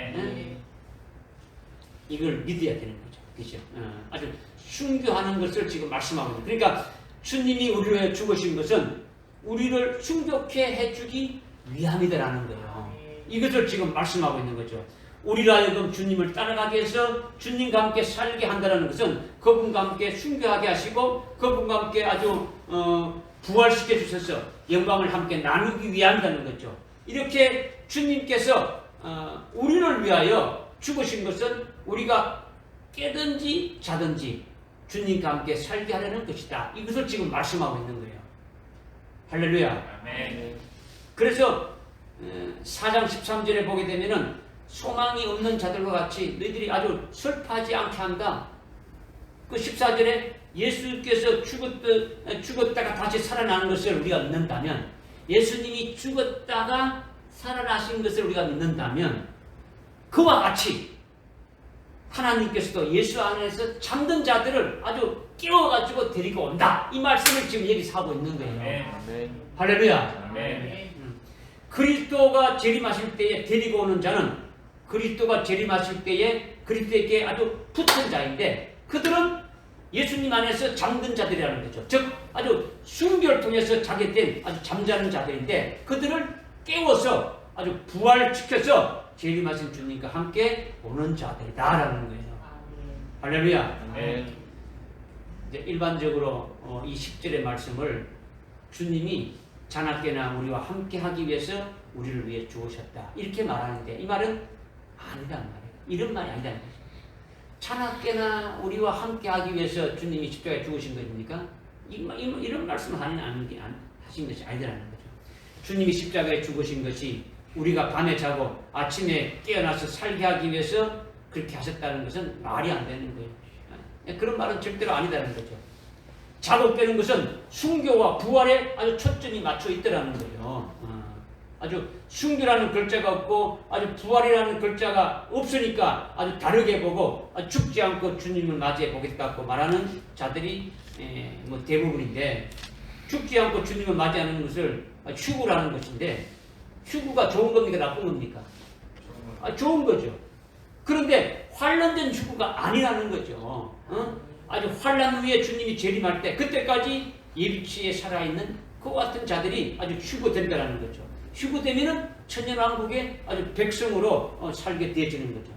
Speaker 1: 이걸 믿어야 되는 거죠. 그죠? 아주 순교하는 것을 지금 말씀하고 있는. 그러니까 주님이 우리를 위해 죽으신 것은 우리를 순교케 해주기 위함이다라는 거예요. 이것을 지금 말씀하고 있는 거죠. 우리를 하여금 주님을 따라가게 해서 주님과 함께 살게 한다는 것은 그분과 함께 순교하게 하시고 그분과 함께 아주 부활시켜 주셔서 영광을 함께 나누기 위함이라는 거죠. 이렇게 주님께서 우리를 위하여 죽으신 것은 우리가 깨든지 자든지 주님과 함께 살게 하려는 것이다. 이것을 지금 말씀하고 있는 거예요. 할렐루야. 그래서 4장 13절에 보게 되면은 소망이 없는 자들과 같이 너희들이 아주 슬퍼하지 않게 한다. 그 14절에 예수께서 죽었다가 다시 살아나는 것을 우리가 믿는다면, 예수님이 죽었다가 살아나신 것을 우리가 믿는다면 그와 같이 하나님께서도 예수 안에서 잠든 자들을 아주 깨워가지고 데리고 온다. 이 말씀을 지금 얘기하고 있는 거예요. 할렐루야. 그리스도가 재림하실 때에 데리고 오는 자는 그리스도가 재림하실 때에 그리스도에게 아주 붙은 자인데 그들은 예수님 안에서 잠든 자들이라는 거죠. 즉 아주 순교를 통해서 자게 된 아주 잠자는 자들인데 그들을 깨워서 아주 부활시켜서 재림하신 주님과 함께 오는 자들이다라는 거예요. 할렐루야. 이제 일반적으로 이 10절의 말씀을 주님이 자나깨나 우리와 함께 하기 위해서 우리를 위해 죽으셨다. 이렇게 말하는데 이 말은 아니란 말이에요. 이런 말이 아니라는 거죠. 자나깨나 우리와 함께 하기 위해서 주님이 십자가에 죽으신 것입니까? 이런 말씀을 하신 것이 아니라는 거죠. 주님이 십자가에 죽으신 것이 우리가 밤에 자고 아침에 깨어나서 살게 하기 위해서 그렇게 하셨다는 것은 말이 안 되는 거예요. 그런 말은 절대로 아니다는 거죠. 자고 깨는 것은 순교와 부활에 아주 초점이 맞춰 있더라는 거예요. 아주 순교라는 글자가 없고 아주 부활이라는 글자가 없으니까 아주 다르게 보고 죽지 않고 주님을 맞이해 보겠다고 말하는 자들이 뭐 대부분인데, 죽지 않고 주님을 맞이하는 것을 휴구라는 것인데, 휴구가 좋은 겁니까 나쁜 겁니까? 좋은 거죠. 그런데 환란된 휴구가 아니라는 거죠. 아주 환란 후에 주님이 재림할 때 그때까지 예비치에 살아있는 그와 같은 자들이 아주 휴구된다는 거죠. 휴구되면은 천년왕국의 아주 백성으로 살게 되어지는 거죠.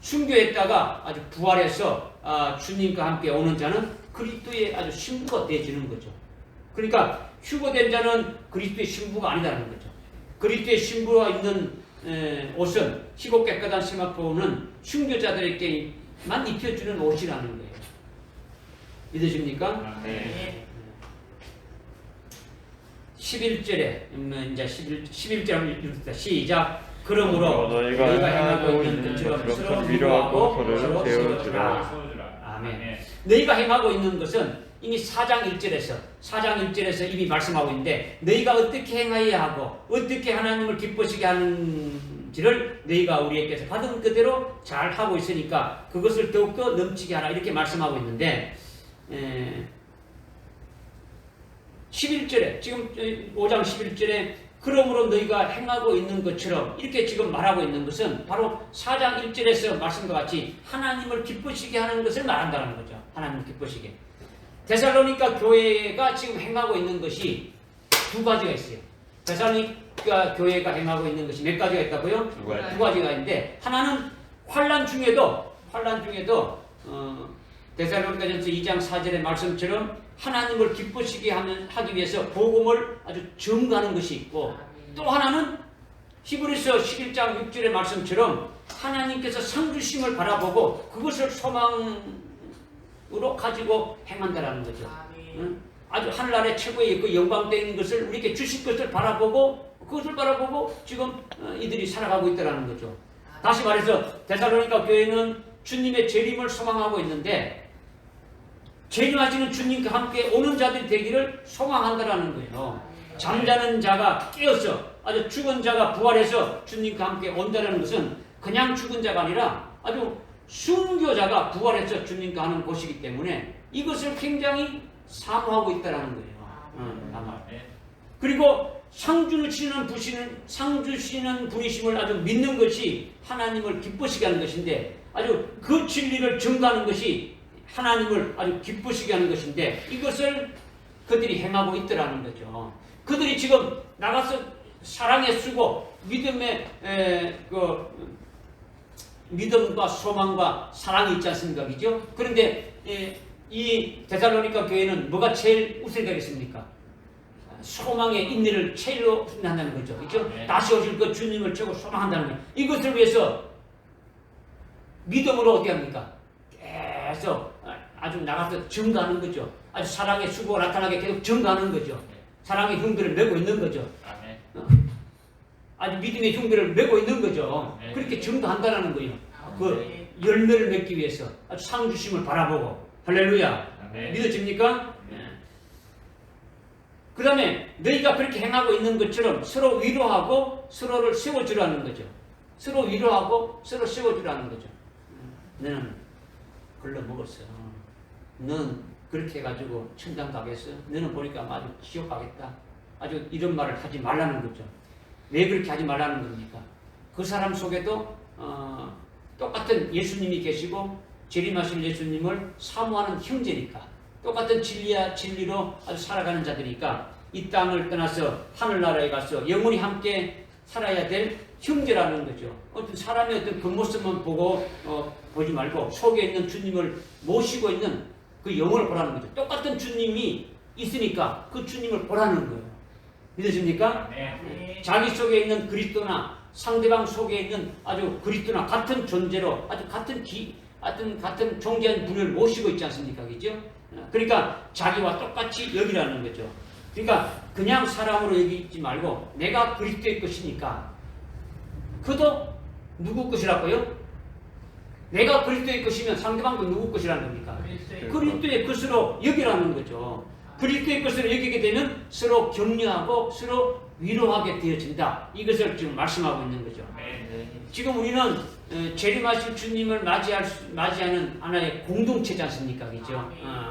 Speaker 1: 순교했다가 아주 부활해서 주님과 함께 오는 자는 그리스도의 아주 신부가 되어지는 거죠. 그러니까 휴거된 자는 그리스도의 신부가 아니라는 거죠. 그리스도의 신부가 입는 옷은 희고 깨끗한 세마포는 순교자들에게만 입혀주는 옷이라는 거예요. 믿으십니까?
Speaker 2: 네.
Speaker 1: 11절에 이제 11절 한번 읽읍시다. 시작. 그러므로
Speaker 3: 너희가 행하고 있는 것처럼 서로 위로하고 서로를 세워주라.
Speaker 1: 아멘. 너희가 행하고 있는 것은 이미 4장 1절에서 이미 말씀하고 있는데, 너희가 어떻게 행하여야 하고 어떻게 하나님을 기쁘시게 하는지를 너희가 우리에게서 받은 그대로 잘 하고 있으니까 그것을 더욱더 넘치게 하라, 이렇게 말씀하고 있는데, 11절에 지금 5장 11절에 그러므로 너희가 행하고 있는 것처럼 이렇게 지금 말하고 있는 것은 바로 4장 1절에서 말씀과 같이 하나님을 기쁘시게 하는 것을 말한다는 거죠. 하나님을 기쁘시게. 데살로니가 교회가 지금 행하고 있는 것이 두 가지가 있어요. 데살로니가 교회가 행하고 있는 것이 몇 가지가 있다고요? 두 가지가 있는데, 하나는 환란 중에도 데살로니가전서 2장 4절의 말씀처럼 하나님을 기쁘시게 하기 위해서 복음을 아주 증거하는 것이 있고, 또 하나는 히브리서 11장 6절의 말씀처럼 하나님께서 상 주심을 바라보고 그것을 소망으로 가지고 행한다라는 거죠. 아주 하늘나라의 최고의 그 영광된 것을 우리에게 주실 것을 바라보고, 그것을 바라보고 지금 이들이 살아가고 있다라는 거죠. 다시 말해서 데살로니가 교회는 주님의 재림을 소망하고 있는데, 재림하시는 주님과 함께 오는 자들이 되기를 소망한다라는 거예요. 잠자는 자가 깨어서, 아주 죽은 자가 부활해서 주님과 함께 온다는 것은 그냥 죽은 자가 아니라 아주 순교자가 부활해서 주님과 하는 곳이기 때문에 이것을 굉장히 사모하고 있다는 거예요. 그리고 상 주시는 분이심을 아주 믿는 것이 하나님을 기쁘시게 하는 것인데, 아주 그 진리를 증거하는 것이 하나님을 아주 기쁘시게 하는 것인데, 이것을 그들이 행하고 있더라는 거죠. 그들이 지금 나가서 사랑에 쓰고 믿음과 소망과 사랑이 있지 않습니까? 그죠? 그런데 이 데살로니가 교회는 뭐가 제일 우선이 되겠습니까? 소망의 인내를 제일로 한다는 거죠. 그죠? 다시 오실 그 주님을 최고 소망한다는 거예요. 이것을 위해서 믿음으로 어떻게 합니까? 계속 아주 나가서 증거하는 거죠. 아주 사랑의 수고가 나타나게 계속 증거하는 거죠. 사랑의 흉배를 메고 있는 거죠. 아주 믿음의 흉배를 메고 있는 거죠. 그렇게 증거한다는 거예요. 그 열매를 맺기 위해서 아주 상 주심을 바라보고. 할렐루야. 믿어집니까? 그 다음에 너희가 그렇게 행하고 있는 것처럼 서로 위로하고 서로를 세워주라는 거죠. 서로 위로하고 서로 세워주라는 거죠. 너는 글러먹었어. 너는 그렇게 해가지고 천당 가겠어. 너는 보니까 아주 지옥 가겠다. 아주 이런 말을 하지 말라는 거죠. 왜 그렇게 하지 말라는 겁니까? 그 사람 속에도 똑같은 예수님이 계시고 재림하실 예수님을 사모하는 형제니까, 똑같은 진리로 아주 살아가는 자들이니까 이 땅을 떠나서 하늘나라에 가서 영원히 함께 살아야 될 형제라는 거죠. 어떤 사람의 어떤 겉모습만 보지 말고 속에 있는 주님을 모시고 있는 그 영혼을 보라는 거죠. 똑같은 주님이 있으니까 그 주님을 보라는 거예요. 믿으십니까?
Speaker 2: 네.
Speaker 1: 자기 속에 있는 그리스도나 상대방 속에 있는 아주 그리스도나 같은 존재로 아주 같은 존귀한 분을 모시고 있지 않습니까? 그죠? 그러니까 자기와 똑같이 여기라는 거죠. 그러니까 그냥 사람으로 여기지 말고 내가 그리스도의 것이니까, 그도 누구 것이라고요? 내가 그리스도의 것이면 상대방도 누구 것이라는 겁니까? 그리스도의 것으로 여기라는 거죠. 그리스도의 것을 여기게 되면 서로 격려하고 서로 위로하게 되어진다. 이것을 지금 말씀하고 있는 거죠. 지금 우리는 재림하실 주님을 맞이하는 하나의 공동체지 않습니까? 그죠?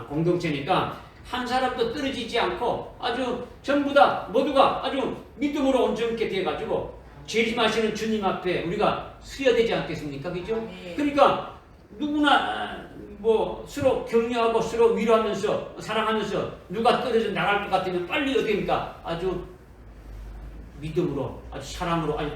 Speaker 1: 공동체니까 한 사람도 떨어지지 않고 아주 전부 다 모두가 아주 믿음으로 온전케 되어가지고 재림하시는 주님 앞에 우리가 서야 되지 않겠습니까? 그죠? 그러니까 누구나 뭐 서로 격려하고 서로 위로하면서 사랑하면서 누가 떨어져 나갈 것 같으면 빨리 어디니까 아주 믿음으로 아주 사랑으로 아주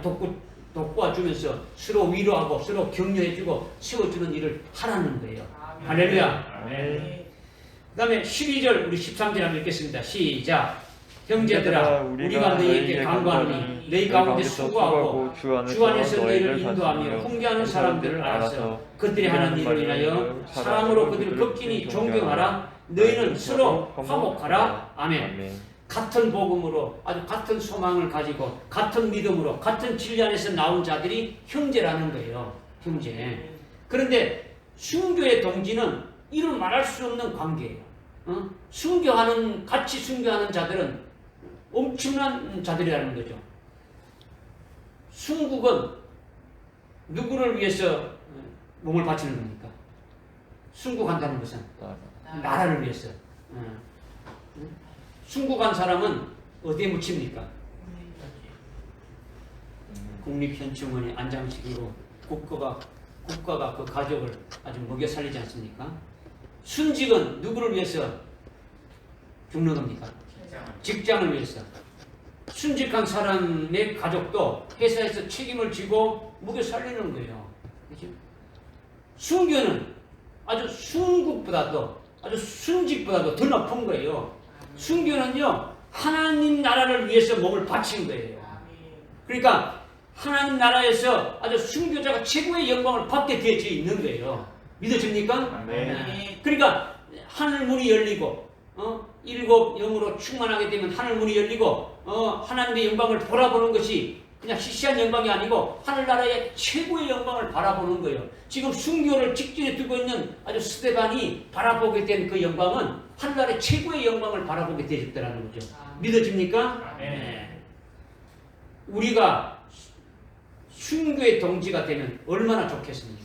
Speaker 1: 돕고와주면서 서로 위로하고 서로 격려해주고 세워주는 일을 하라는 거예요. 할렐루야. 그 다음에 12절 우리 13절 한번 읽겠습니다. 시작. 형제들아 우리가 너희에게 간구하노니 너희 가운데 수고하고 주 안에서 너희를 인도하며 훈계하는 사람들을 알아서 그들이 하는 일을 인하여 사랑으로 그들을 극진히 존경하라. 너희는 서로 화목하라. 아멘. 같은 복음으로 아주 같은 소망을 가지고 같은 믿음으로 같은 진리 안에서 나온 자들이 형제라는 거예요. 형제. 그런데 순교의 동지는 이를 말할 수 없는 관계예요. 같이 순교하는 자들은 엄청난 자들이라는 거죠. 순국은 누구를 위해서 몸을 바치는 겁니까? 순국한다는 것은 나라를 위해서. 순국한 사람은 어디에 묻힙니까? 국립현충원의 안장식으로 국가가 그 가족을 아주 먹여 살리지 않습니까? 순직은 누구를 위해서 죽는 겁니까? 직장을 위해서. 순직한 사람의 가족도 회사에서 책임을 지고 먹여 살리는 거예요. 그렇죠? 순교는 아주 순국보다도 아주 순직보다도 더 높은 거예요. 순교는요 하나님 나라를 위해서 몸을 바친 거예요. 그러니까 하나님 나라에서 아주 순교자가 최고의 영광을 받게 되어져 있는 거예요. 믿어집니까? 네. 그러니까 하늘 문이 열리고 일곱 영으로 충만하게 되면 하늘 문이 열리고 하나님의 영광을 바라보는 것이 그냥 시시한 영광이 아니고 하늘나라의 최고의 영광을 바라보는 거예요. 지금 순교를 직전에 두고 있는 아주 스데반이 바라보게 된 그 영광은 하늘나라의 최고의 영광을 바라보게 되었다는 거죠. 믿어집니까? 네. 우리가 순교의 동지가 되면 얼마나 좋겠습니까?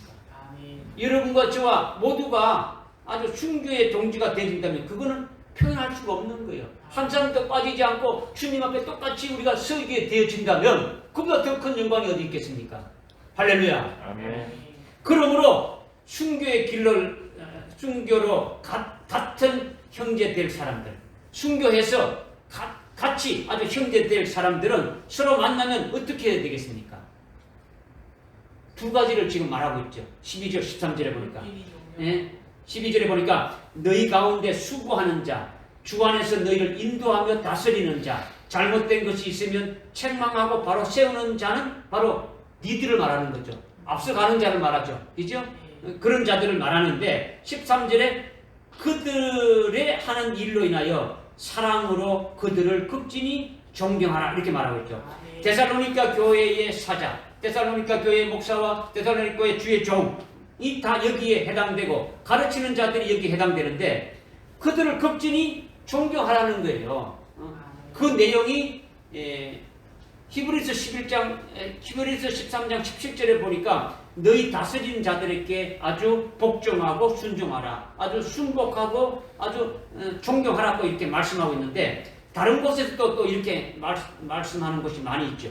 Speaker 1: 여러분과 저와 모두가 아주 순교의 동지가 되어진다면 그거는 표현할 수가 없는 거예요. 한 사람도 빠지지 않고 주님 앞에 똑같이 우리가 서게 되어진다면 그보다 더 큰 영광이 어디 있겠습니까? 할렐루야. 아멘. 그러므로 순교로 같은 형제 될 사람들, 순교해서 같이 아주 형제 될 사람들은 서로 만나면 어떻게 해야 되겠습니까? 두 가지를 지금 말하고 있죠. 12절, 13절에 보니까. 12절에 보니까 너희 가운데 수고하는 자, 주 안에서 너희를 인도하며 다스리는 자, 잘못된 것이 있으면 책망하고 바로 세우는 자는 바로 니들을 말하는 거죠. 앞서가는 자를 말하죠. 그죠? 그런 자들을 말하는데 13절에 그들의 하는 일로 인하여 사랑으로 그들을 극진히 존경하라 이렇게 말하고 있죠. 데살로니가 교회의 사자, 데살로니가 교회의 목사와 데살로니가 교회 주의 종이 다 여기에 해당되고 가르치는 자들이 여기에 해당되는데 그들을 극진히 존경하라는 거예요. 그 내용이 히브리서 13장 17절에 보니까 너희 다스리는 자들에게 아주 복종하고 순종하라, 아주 순복하고 아주 존경하라고 이렇게 말씀하고 있는데 다른 곳에서도 또 이렇게 말씀하는 것이 많이 있죠.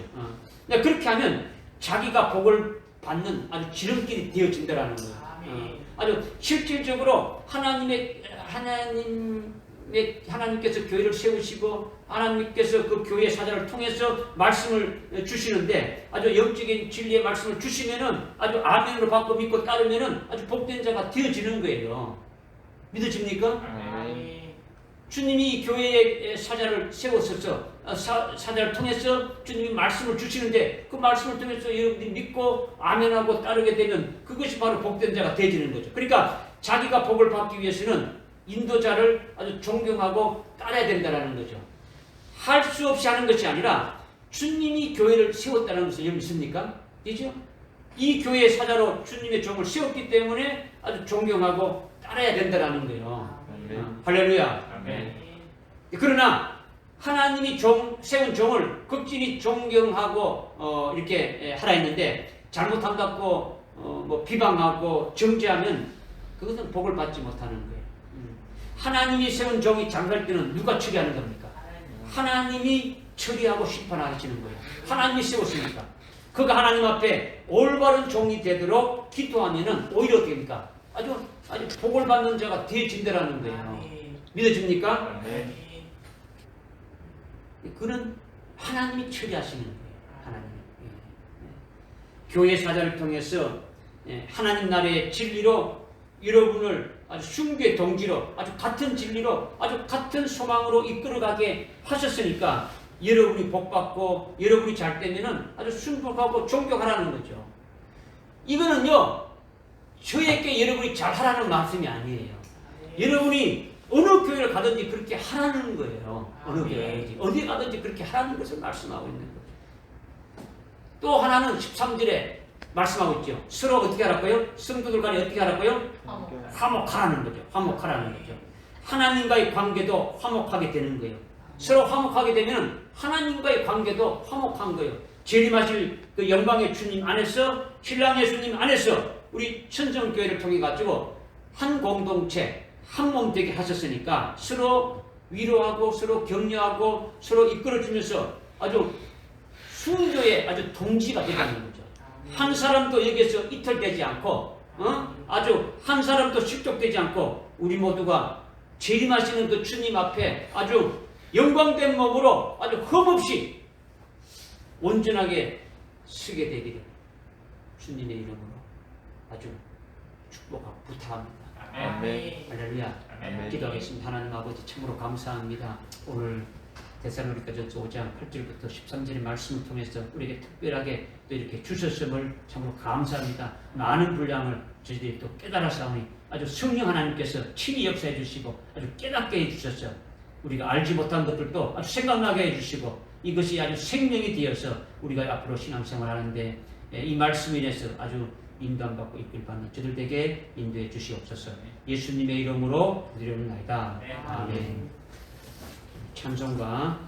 Speaker 1: 그렇게 하면 자기가 복을 받는 아주 지름길이 되어진다라는 거예요. 아주 실질적으로 하나님께서 교회를 세우시고 하나님께서 그 교회 사자를 통해서 말씀을 주시는데 아주 영적인 진리의 말씀을 주시면은 아주 아멘으로 받고 믿고 따르면은 아주 복된 자가 되어지는 거예요. 믿어집니까? 주님이 교회의 사자를 세우셔서 사자를 통해서 주님이 말씀을 주시는데 그 말씀을 통해서 여러분들이 믿고 아멘하고 따르게 되면 그것이 바로 복된 자가 되어지는 거죠. 그러니까 자기가 복을 받기 위해서는 인도자를 아주 존경하고 따라야 된다는 거죠. 할 수 없이 하는 것이 아니라 주님이 교회를 세웠다는 것을 여러분 믿습니까? 그죠? 이 교회의 사자로 주님의 종을 세웠기 때문에 아주 존경하고 따라야 된다는 거예요. 할렐루야. 아멘. 그러나 하나님이 세운 종을 극진히 존경하고 이렇게 하라 했는데 잘못한다고 뭐 비방하고 정죄하면 그것은 복을 받지 못하는 거예요. 하나님이 세운 종이 잘못할 때는 누가 처리하는 겁니까? 하나님이 처리하고 심판하시는 거예요. 하나님이 세웠으니까. 그가 하나님 앞에 올바른 종이 되도록 기도하면은 오히려 어떻게 됩니까? 아주 복을 받는 자가 되어진다라는 거예요. 믿어집니까?
Speaker 3: 네.
Speaker 1: 그는 하나님이 처리하시는 거예요. 하나님. 교회 사자를 통해서 하나님 나라의 진리로 여러분을 아주 숭배의 동지로 아주 같은 진리로 아주 같은 소망으로 이끌어가게 하셨으니까 여러분이 복받고 여러분이 잘 되면은 아주 순복하고 존경하라는 거죠. 이거는요 저에게 여러분이 잘하라는 말씀이 아니에요. 여러분이 어느 교회를 가든지 그렇게 하라는 거예요. 어느 교회든지 어디 가든지 그렇게 하라는 것을 말씀하고 있는 거예요. 또 하나는 13절에 말씀하고 있죠. 서로 어떻게 하라고요? 성도들 간에 어떻게 하라고요? 화목하라는 거죠. 화목하라는 거죠. 하나님과의 관계도 화목하게 되는 거예요. 서로 화목하게 되면 하나님과의 관계도 화목한 거예요. 재림하실 그 영광의 주님 안에서 신랑 예수님 안에서 우리 천정교회를 통해 가지고 한 공동체 한 몸 되게 하셨으니까 서로 위로하고 서로 격려하고 서로 이끌어주면서 아주 순교의 아주 동지가 되는 거죠. 한 사람도 여기에서 이탈되지 않고 아주 한 사람도 실족되지 않고 우리 모두가 재림하시는 그 주님 앞에 아주 영광된 몸으로 아주 흠없이 온전하게 서게 되기를 주님의 이름으로 아주 축복하고 부탁합니다.
Speaker 3: 아멘.
Speaker 1: 할렐루야.
Speaker 3: 아멘.
Speaker 1: 기도하겠습니다. 하나님 아버지 참으로 감사합니다. 오늘 데살로니가전서 5장 8절부터 13절의 말씀을 통해서 우리에게 특별하게 또 이렇게 주셨음을 참으로 감사합니다. 많은 분량을 저희들이 또 깨달아사오니 아주 성령 하나님께서 친히 역사해 주시고 아주 깨닫게 해 주셔서 우리가 알지 못한 것들도 아주 생각나게 해 주시고 이것이 아주 생명이 되어서 우리가 앞으로 신앙생활하는데 이 말씀에 인해서 아주 인도받고 이끌받는 저들에게 인도해 주시옵소서. 예수님의 이름으로 드리옵나이다. 아멘. 찬송가